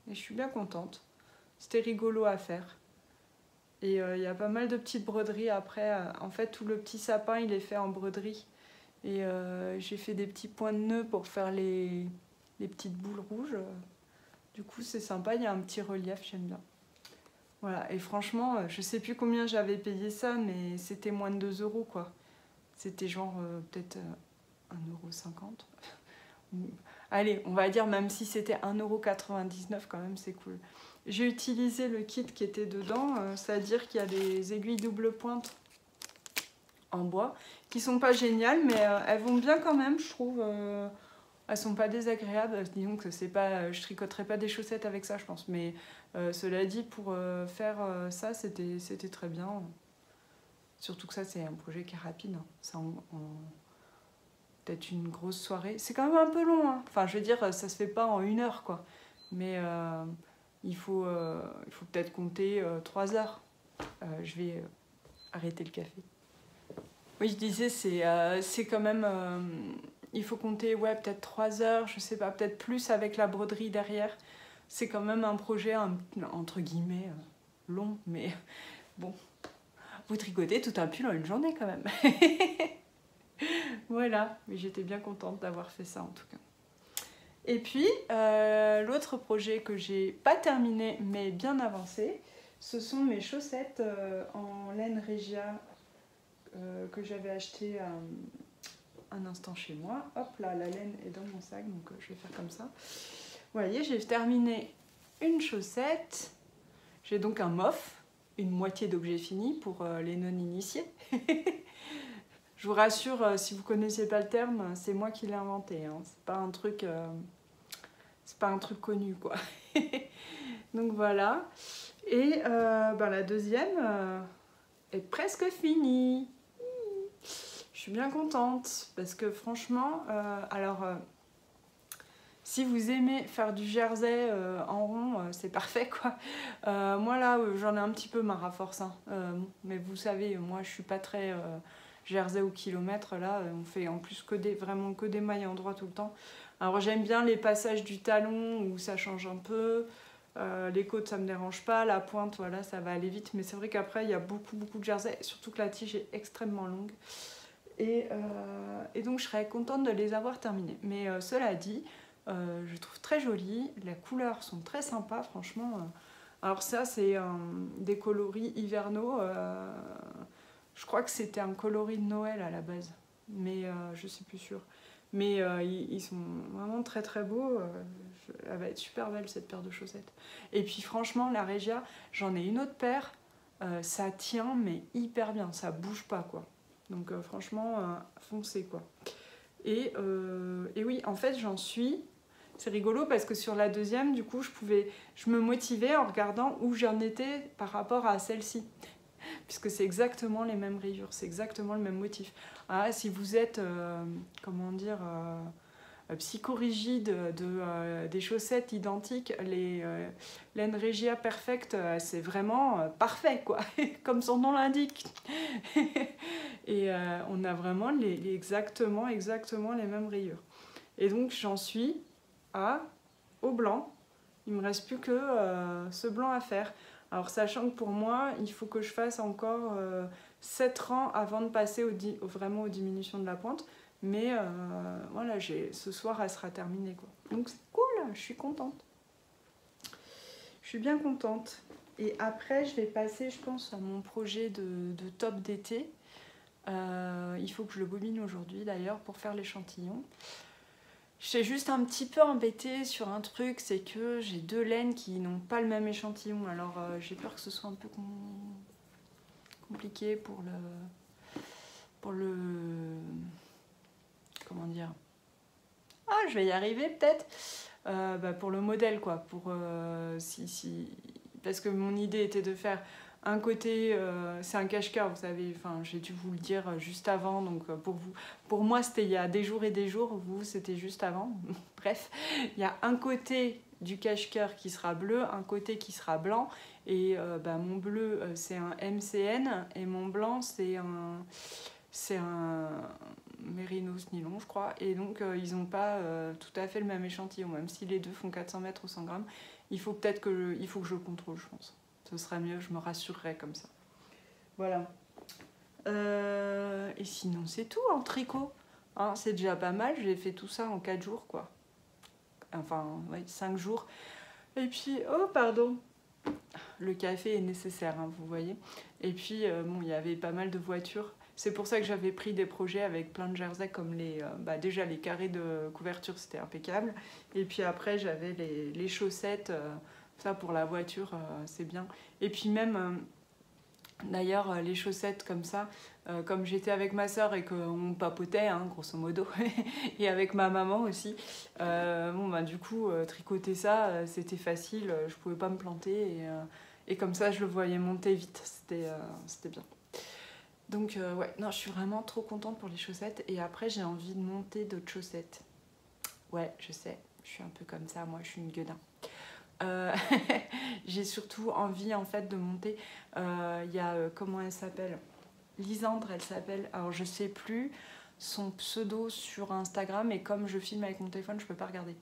Et je suis bien contente. C'était rigolo à faire. Et il y a pas mal de petites broderies après. En fait, tout le petit sapin, il est fait en broderie. Et j'ai fait des petits points de nœud pour faire les petites boules rouges. Du coup, c'est sympa. Il y a un petit relief, j'aime bien. Voilà. Et franchement, je sais plus combien j'avais payé ça, mais c'était moins de 2 €, quoi. C'était genre peut-être 1,50 €. Allez, on va dire, même si c'était 1,99 € quand même, c'est cool. J'ai utilisé le kit qui était dedans, c'est-à-dire qu'il y a des aiguilles double pointe en bois, qui sont pas géniales, mais elles vont bien quand même, je trouve. Elles sont pas désagréables, disons que c'est pas, je tricoterai pas des chaussettes avec ça, je pense. Mais cela dit, pour faire ça, c'était très bien. Surtout que ça, c'est un projet qui est rapide. Hein. Ça peut-être une grosse soirée. C'est quand même un peu long. Hein. Enfin, je veux dire, ça se fait pas en 1 heure, quoi. Mais il faut peut-être compter 3 heures. Je vais arrêter le café. Oui, je disais, c'est quand même... il faut compter, ouais, peut-être 3 heures, je sais pas, peut-être plus avec la broderie derrière. C'est quand même un projet, entre guillemets, long, mais bon. Vous tricotez tout un pull en une journée, quand même. Voilà, mais j'étais bien contente d'avoir fait ça, en tout cas. Et puis, l'autre projet que j'ai pas terminé, mais bien avancé, ce sont mes chaussettes en laine Regia que j'avais acheté un instant chez moi. Hop là, la laine est dans mon sac, donc je vais faire comme ça. Vous voyez, j'ai terminé une chaussette. J'ai donc un mof, une moitié d'objet fini pour les non-initiés. Je vous rassure, si vous ne connaissez pas le terme, c'est moi qui l'ai inventé. Hein. C'est pas un truc connu, quoi. Donc voilà. Et la deuxième est presque finie. Je suis bien contente parce que franchement, si vous aimez faire du jersey en rond, c'est parfait, quoi. Moi là, j'en ai un petit peu marre à force. Hein. Mais vous savez, moi je suis pas très jersey au kilomètre. Là, on fait en plus vraiment que des mailles endroit tout le temps. Alors j'aime bien les passages du talon où ça change un peu. Les côtes, ça me dérange pas. La pointe, voilà, ça va aller vite. Mais c'est vrai qu'après, il y a beaucoup de jersey. Surtout que la tige est extrêmement longue. Et donc je serais contente de les avoir terminés. Mais cela dit, je trouve très jolies. Les couleurs sont très sympas, franchement. Alors ça, c'est des coloris hivernaux. Je crois que c'était un coloris de Noël à la base. Mais je suis plus sûre. Mais ils sont vraiment très très beaux. Elle va être super belle, cette paire de chaussettes. Et puis franchement, la Regia, j'en ai une autre paire. Ça tient, mais hyper bien. Ça bouge pas, quoi. Donc franchement, foncez, quoi. Et oui, en fait, j'en suis... C'est rigolo parce que sur la deuxième, du coup, je me motivais en regardant où j'en étais par rapport à celle-ci. puisque c'est exactement les mêmes rayures, c'est exactement le même motif. Ah, si vous êtes, comment dire, psychorigide des chaussettes identiques, les laine Regia Perfect, c'est vraiment parfait, quoi, comme son nom l'indique. Et on a vraiment exactement les mêmes rayures. Et donc j'en suis au blanc. Il me reste plus que ce blanc à faire. Alors sachant que pour moi, il faut que je fasse encore 7 rangs avant de passer vraiment aux diminutions de la pointe. Mais voilà, ce soir, elle sera terminée, quoi. Donc c'est cool, je suis contente. Je suis bien contente. Et après, je vais passer, je pense, à mon projet de top d'été. Il faut que je le bobine aujourd'hui, d'ailleurs, pour faire l'échantillon. Je suis juste un petit peu embêtée sur un truc, c'est que j'ai 2 laines qui n'ont pas le même échantillon. Alors j'ai peur que ce soit un peu compliqué pour le... Comment dire? Ah, je vais y arriver peut-être. Pour le modèle, quoi. Parce que mon idée était de faire un côté, c'est un cache-cœur, vous savez, enfin, j'ai dû vous le dire juste avant, donc pour moi c'était il y a des jours et des jours, vous c'était juste avant. Bref, il y a un côté du cache-cœur qui sera bleu, un côté qui sera blanc, et mon bleu c'est un MCN, et mon blanc c'est un mérinos nylon, je crois, et donc ils n'ont pas tout à fait le même échantillon, même si les deux font 400 mètres ou 100 grammes. Il faut peut-être que je le contrôle, je pense. Ce serait mieux, je me rassurerais comme ça. Voilà. Et sinon, c'est tout en tricot. Hein, c'est déjà pas mal, j'ai fait tout ça en 4 jours, quoi. Enfin, ouais, 5 jours. Et puis, oh, pardon. Le café est nécessaire, hein, vous voyez. Et puis, bon, il y avait pas mal de voitures. C'est pour ça que j'avais pris des projets avec plein de jerseys comme déjà les carrés de couverture, c'était impeccable. Et puis après, j'avais les chaussettes, ça pour la voiture, c'est bien. Et puis même, d'ailleurs, les chaussettes comme ça, comme j'étais avec ma soeur et qu'on papotait, hein, grosso modo, et avec ma maman aussi, du coup, tricoter ça, c'était facile, je pouvais pas me planter. Et comme ça, je le voyais monter vite, c'était bien. Donc ouais, non, je suis vraiment trop contente pour les chaussettes. Et après, j'ai envie de monter d'autres chaussettes. Ouais, je sais, je suis un peu comme ça, moi, je suis une gueudin. J'ai surtout envie, en fait, de monter. Il y a, comment elle s'appelle? Lisandre, elle s'appelle. Alors, je sais plus son pseudo sur Instagram. Et comme je filme avec mon téléphone, je peux pas regarder.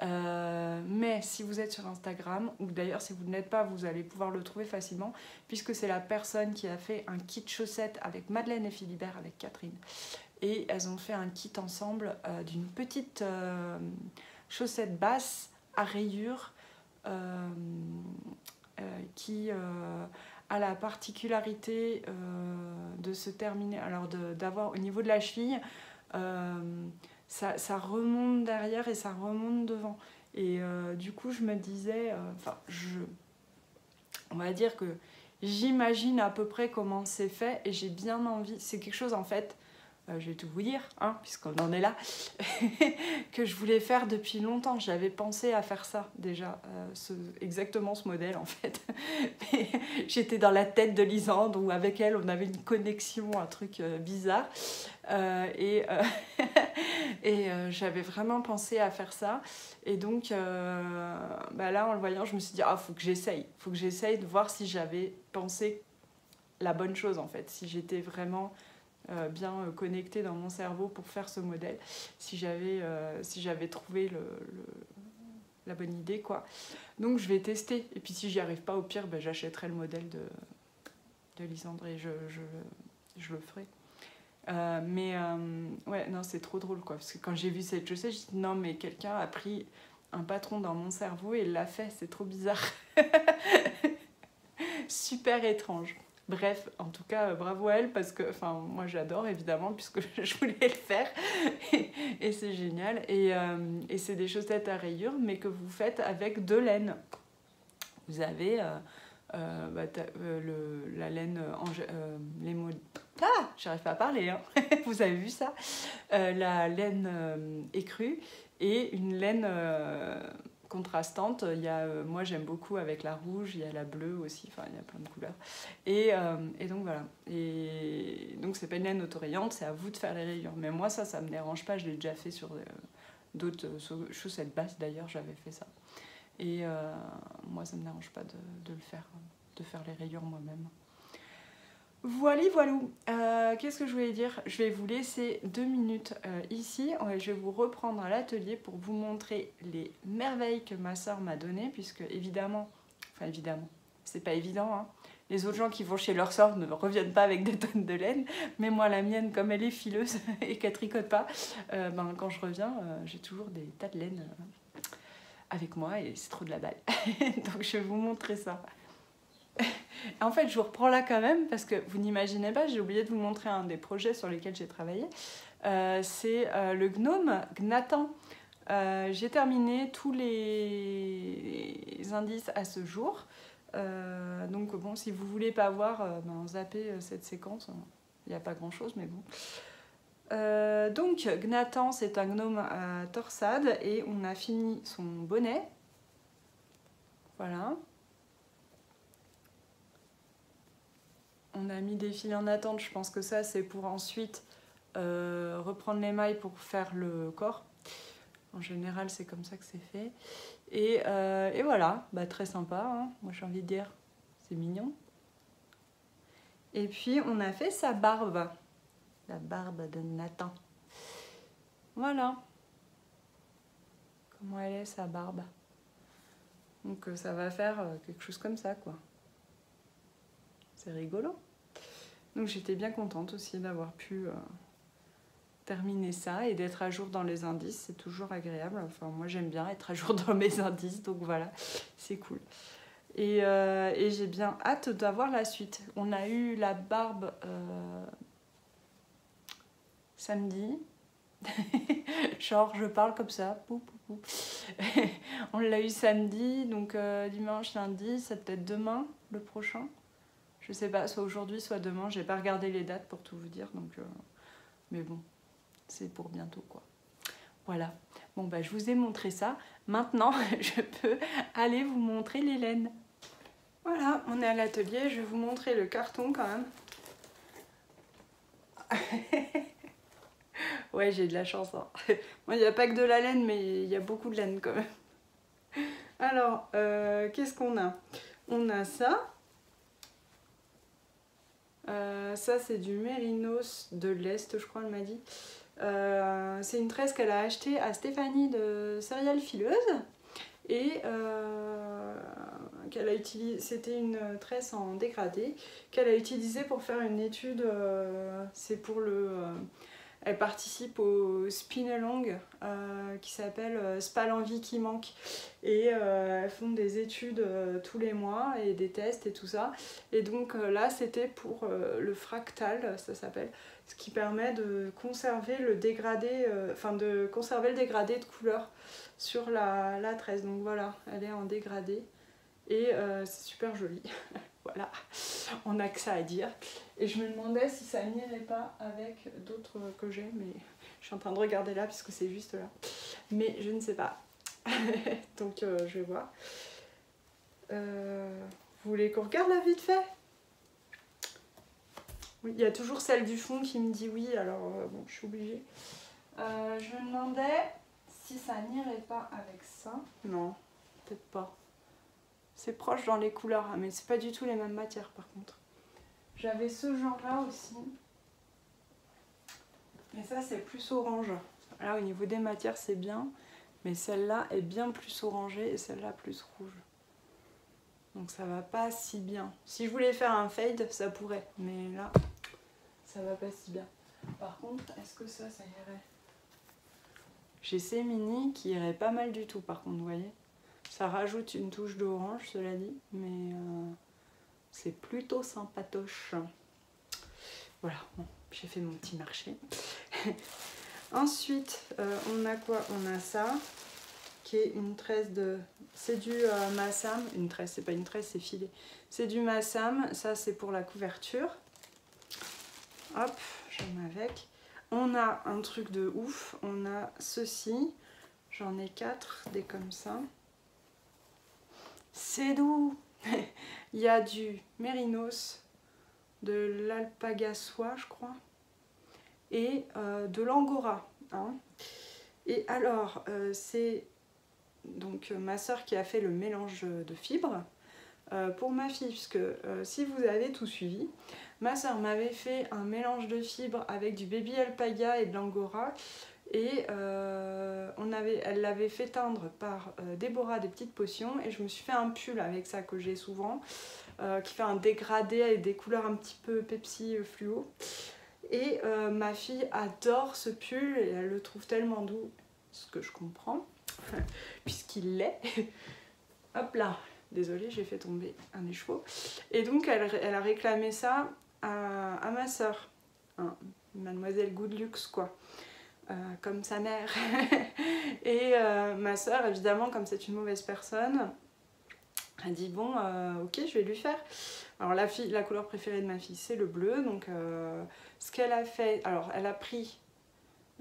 Mais si vous êtes sur Instagram, ou d'ailleurs si vous ne l'êtes pas, vous allez pouvoir le trouver facilement, puisque c'est la personne qui a fait un kit chaussettes avec Madeleine et Philibert, avec Catherine, et elles ont fait un kit ensemble d'une petite chaussette basse à rayures qui a la particularité de se terminer, alors d'avoir au niveau de la cheville ça remonte derrière et ça remonte devant. Et du coup, je me disais, on va dire que j'imagine à peu près comment c'est fait et j'ai bien envie. C'est quelque chose en fait, je vais tout vous dire, hein, puisqu'on en est là, que je voulais faire depuis longtemps. J'avais pensé à faire ça déjà, exactement ce modèle en fait. Mais j'étais dans la tête de Lisande où avec elle on avait une connexion, un truc bizarre. Et j'avais vraiment pensé à faire ça. Et donc là en le voyant je me suis dit faut que j'essaye de voir si j'avais pensé la bonne chose en fait, si j'étais vraiment bien connectée dans mon cerveau pour faire ce modèle, si j'avais trouvé la bonne idée quoi. Donc je vais tester et puis si j'y arrive pas, au pire j'achèterai le modèle de Lisandre et je le ferai. Ouais, non, c'est trop drôle quoi, parce que quand j'ai vu cette chaussette, j'ai dit non, mais quelqu'un a pris un patron dans mon cerveau et l'a fait, c'est trop bizarre. Super étrange. Bref, en tout cas, bravo à elle, parce que moi j'adore évidemment, puisque je voulais le faire, et c'est génial. Et c'est des chaussettes à rayures, mais que vous faites avec de laine. Vous avez la laine, j'arrive pas à parler, hein. Vous avez vu ça, la laine écrue et une laine contrastantes. Il y a, moi j'aime beaucoup avec la rouge, il y a la bleue aussi, enfin il y a plein de couleurs. Et donc voilà. Et donc c'est pas une laine autorayante, c'est à vous de faire les rayures. Mais moi ça me dérange pas, je l'ai déjà fait sur d'autres chaussettes basses d'ailleurs, j'avais fait ça. Et moi ça me dérange pas de le faire, de faire les rayures moi-même. Voilà, voilou. Qu'est-ce que je voulais dire? Je vais vous laisser 2 minutes ici. Je vais vous reprendre à l'atelier pour vous montrer les merveilles que ma soeur m'a données, puisque évidemment, c'est pas évident, hein. Les autres gens qui vont chez leur soeur ne reviennent pas avec des tonnes de laine, mais moi la mienne, comme elle est fileuse et qu'elle tricote pas, quand je reviens, j'ai toujours des tas de laine avec moi et c'est trop de la balle. Donc je vais vous montrer ça. En fait, je vous reprends là quand même parce que vous n'imaginez pas, j'ai oublié de vous montrer un des projets sur lesquels j'ai travaillé. C'est le gnome Gnatan. J'ai terminé tous les indices à ce jour. Donc bon, si vous voulez pas voir, zappez cette séquence. Il n'y a pas grand chose, mais bon. Donc Gnatan, c'est un gnome à torsade et on a fini son bonnet. Voilà. On a mis des fils en attente, je pense que ça c'est pour ensuite reprendre les mailles pour faire le corps. En général c'est comme ça que c'est fait. Et voilà, très sympa, hein. Moi j'ai envie de dire, c'est mignon. Et puis on a fait sa barbe, la barbe de Nathan. Voilà. Comment elle est sa barbe. Donc ça va faire quelque chose comme ça quoi. C'est rigolo. Donc j'étais bien contente aussi d'avoir pu terminer ça et d'être à jour dans les indices, c'est toujours agréable. Enfin moi j'aime bien être à jour dans mes indices, donc voilà, c'est cool. Et j'ai bien hâte d'avoir la suite. On a eu la barbe samedi. Genre je parle comme ça. Pou, pou, pou. On l'a eu samedi, donc dimanche, lundi, c'est peut-être demain le prochain. Je sais pas, soit aujourd'hui, soit demain. J'ai pas regardé les dates pour tout vous dire, donc mais bon, c'est pour bientôt quoi. Voilà. Bon je vous ai montré ça. Maintenant, je peux aller vous montrer les laines. Voilà, on est à l'atelier. Je vais vous montrer le carton quand même. Ouais, j'ai de la chance. Hein. Moi, il n'y a pas que de la laine, mais il y a beaucoup de laine quand même. Alors, qu'est-ce qu'on a? On a ça. Ça c'est du mérinos de l'Est, je crois, elle m'a dit. C'est une tresse qu'elle a achetée à Stéphanie de Céréales Fileuses et qu'elle a utilisé. C'était une tresse en dégradé qu'elle a utilisée pour faire une étude. C'est pour le. Elle participe au spin-along qui s'appelle C'est pas l'envie qui manque et elles font des études tous les mois et des tests et tout ça et donc là c'était pour le fractal, ça s'appelle, ce qui permet de conserver le dégradé, de conserver le dégradé de couleur sur la tresse. Donc voilà, elle est en dégradé et c'est super joli. Voilà, on n'a que ça à dire. Et je me demandais si ça n'irait pas avec d'autres que j'ai, mais je suis en train de regarder là puisque c'est juste là. Mais je ne sais pas. Donc je vais voir. Vous voulez qu'on regarde là vite fait? Oui, il y a toujours celle du fond qui me dit oui, alors bon, je suis obligée. Je me demandais si ça n'irait pas avec ça. Non, peut-être pas. C'est proche dans les couleurs, mais c'est pas du tout les mêmes matières par contre. J'avais ce genre-là aussi. Mais ça, c'est plus orange. Là, au niveau des matières, c'est bien. Mais celle-là est bien plus orangée et celle-là plus rouge. Donc ça va pas si bien. Si je voulais faire un fade, ça pourrait. Mais là, ça va pas si bien. Par contre, est-ce que ça irait? J'ai ces mini qui iraient pas mal du tout, par contre, vous voyez. Ça rajoute une touche d'orange, cela dit, mais c'est plutôt sympatoche. Voilà, bon, j'ai fait mon petit marché. Ensuite, on a quoi? On a ça, qui est une tresse de... C'est du Massam, une tresse, c'est pas une tresse, c'est filé. C'est du Massam, ça c'est pour la couverture. Hop, j'en ai avec. On a un truc de ouf, on a ceci, j'en ai 4, des comme ça. c'est doux. Il y a du mérinos, de l'alpaga soie, je crois, et de l'angora. Hein. Et alors, c'est donc ma soeur qui a fait le mélange de fibres pour ma fille, puisque si vous avez tout suivi, ma soeur m'avait fait un mélange de fibres avec du baby alpaga et de l'angora, et elle l'avait fait teindre par Déborah des petites potions, et je me suis fait un pull avec ça que j'ai souvent, qui fait un dégradé avec des couleurs un petit peu Pepsi fluo. Et ma fille adore ce pull et elle le trouve tellement doux, ce que je comprends, puisqu'il l'est. Hop là, désolée, j'ai fait tomber un écheveau. Et donc elle a réclamé ça à ma soeur, hein, Mademoiselle Good Luxe quoi, comme sa mère. Et ma soeur, évidemment, comme c'est une mauvaise personne, elle dit bon, ok, je vais lui faire. Alors la couleur préférée de ma fille, c'est le bleu. Donc ce qu'elle a fait, alors elle a pris,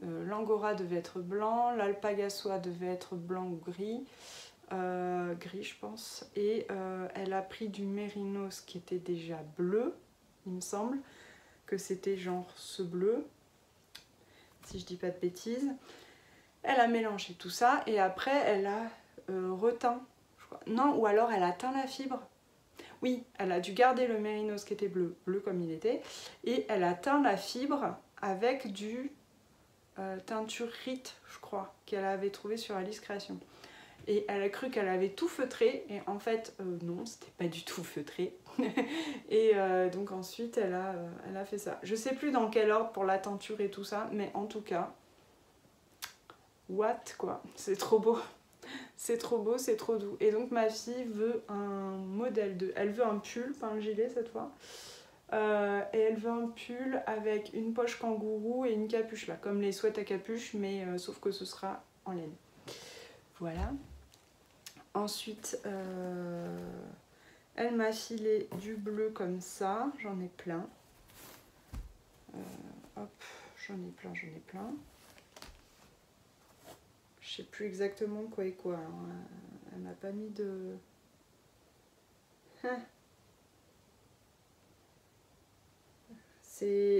l'angora devait être blanc, l'alpaga soie devait être blanc ou gris, gris je pense. Et elle a pris du mérinos qui était déjà bleu, il me semble que c'était genre ce bleu, si je dis pas de bêtises. Elle a mélangé tout ça et après elle a reteint. Non, ou alors elle a teint la fibre. Oui, elle a dû garder le mérinos qui était bleu, bleu comme il était, et elle a teint la fibre avec du teinture Rite, je crois, qu'elle avait trouvé sur Alice Création. Et elle a cru qu'elle avait tout feutré, et en fait, non, c'était pas du tout feutré. Et donc ensuite, elle a fait ça. Je sais plus dans quel ordre pour la teinture et tout ça, mais en tout cas, what quoi, c'est trop beau. C'est trop beau, c'est trop doux. Et donc ma fille veut un modèle de... Elle veut un pull, pas un gilet cette fois. Et elle veut un pull avec une poche kangourou et une capuche là, comme les sweats à capuche, mais sauf que ce sera en laine. Voilà. Ensuite, elle m'a filé du bleu comme ça. J'en ai plein. Hop, j'en ai plein, j'en ai plein. Je sais plus exactement quoi et quoi. Hein. Elle m'a pas mis de...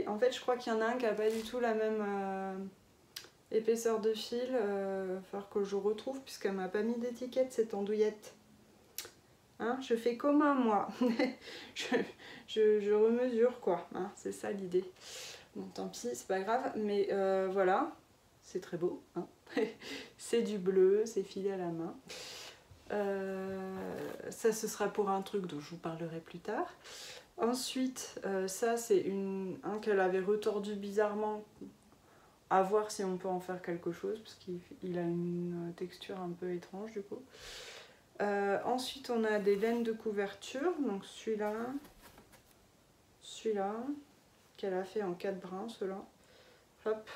En fait, je crois qu'il y en a un qui n'a pas du tout la même épaisseur de fil. Il va falloir que je retrouve, puisqu'elle m'a pas mis d'étiquette, cette andouillette. Hein, je fais comme un moi. je remesure, quoi. Hein, c'est ça l'idée. Bon, tant pis, c'est pas grave. Mais voilà, c'est très beau. Hein. C'est du bleu, c'est filé à la main. Ça, ce sera pour un truc dont je vous parlerai plus tard. Ensuite, ça c'est un qu'elle avait retordu bizarrement, à voir si on peut en faire quelque chose, parce qu'il a une texture un peu étrange du coup. Ensuite, on a des laines de couverture, donc celui-là, qu'elle a fait en 4 brins, ceux-là. Hop.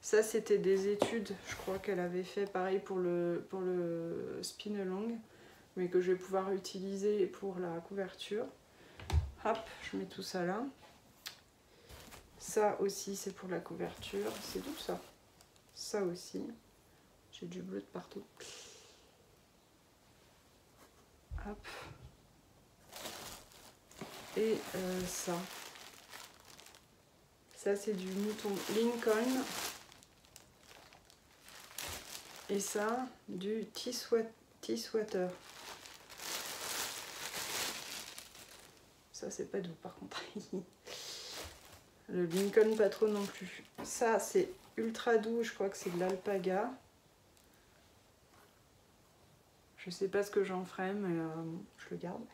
Ça c'était des études, je crois qu'elle avait fait pareil pour le spin along, mais que je vais pouvoir utiliser pour la couverture. Hop, je mets tout ça là. Ça aussi c'est pour la couverture, c'est tout ça. Ça aussi, j'ai du bleu de partout. Hop. Et ça. Ça c'est du mouton Lincoln. Et ça, du T-Sweater. Ça, c'est pas doux par contre. Le Lincoln, pas trop non plus. Ça, c'est ultra doux. Je crois que c'est de l'alpaga. Je sais pas ce que j'en ferai, mais je le garde.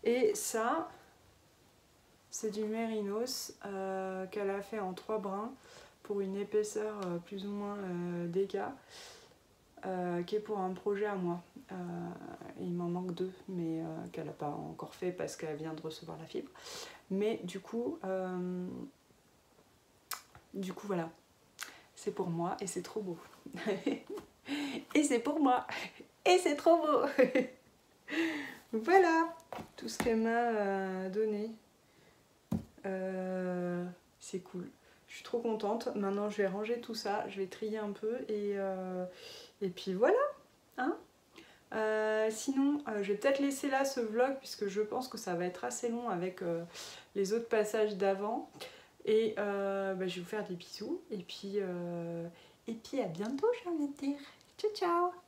Et ça, c'est du mérinos qu'elle a fait en 3 brins pour une épaisseur plus ou moins d'écart. Qui est pour un projet à moi. Il m'en manque 2, mais qu'elle n'a pas encore fait parce qu'elle vient de recevoir la fibre. Mais du coup voilà, c'est pour moi et c'est trop beau. Et c'est pour moi et c'est trop beau. Voilà tout ce qu'elle m'a donné. C'est cool. Je suis trop contente. Maintenant, je vais ranger tout ça, je vais trier un peu et puis voilà. Hein. Sinon, je vais peut-être laisser là ce vlog puisque je pense que ça va être assez long avec les autres passages d'avant. Et je vais vous faire des bisous et puis à bientôt, j'ai envie de dire. Ciao ciao.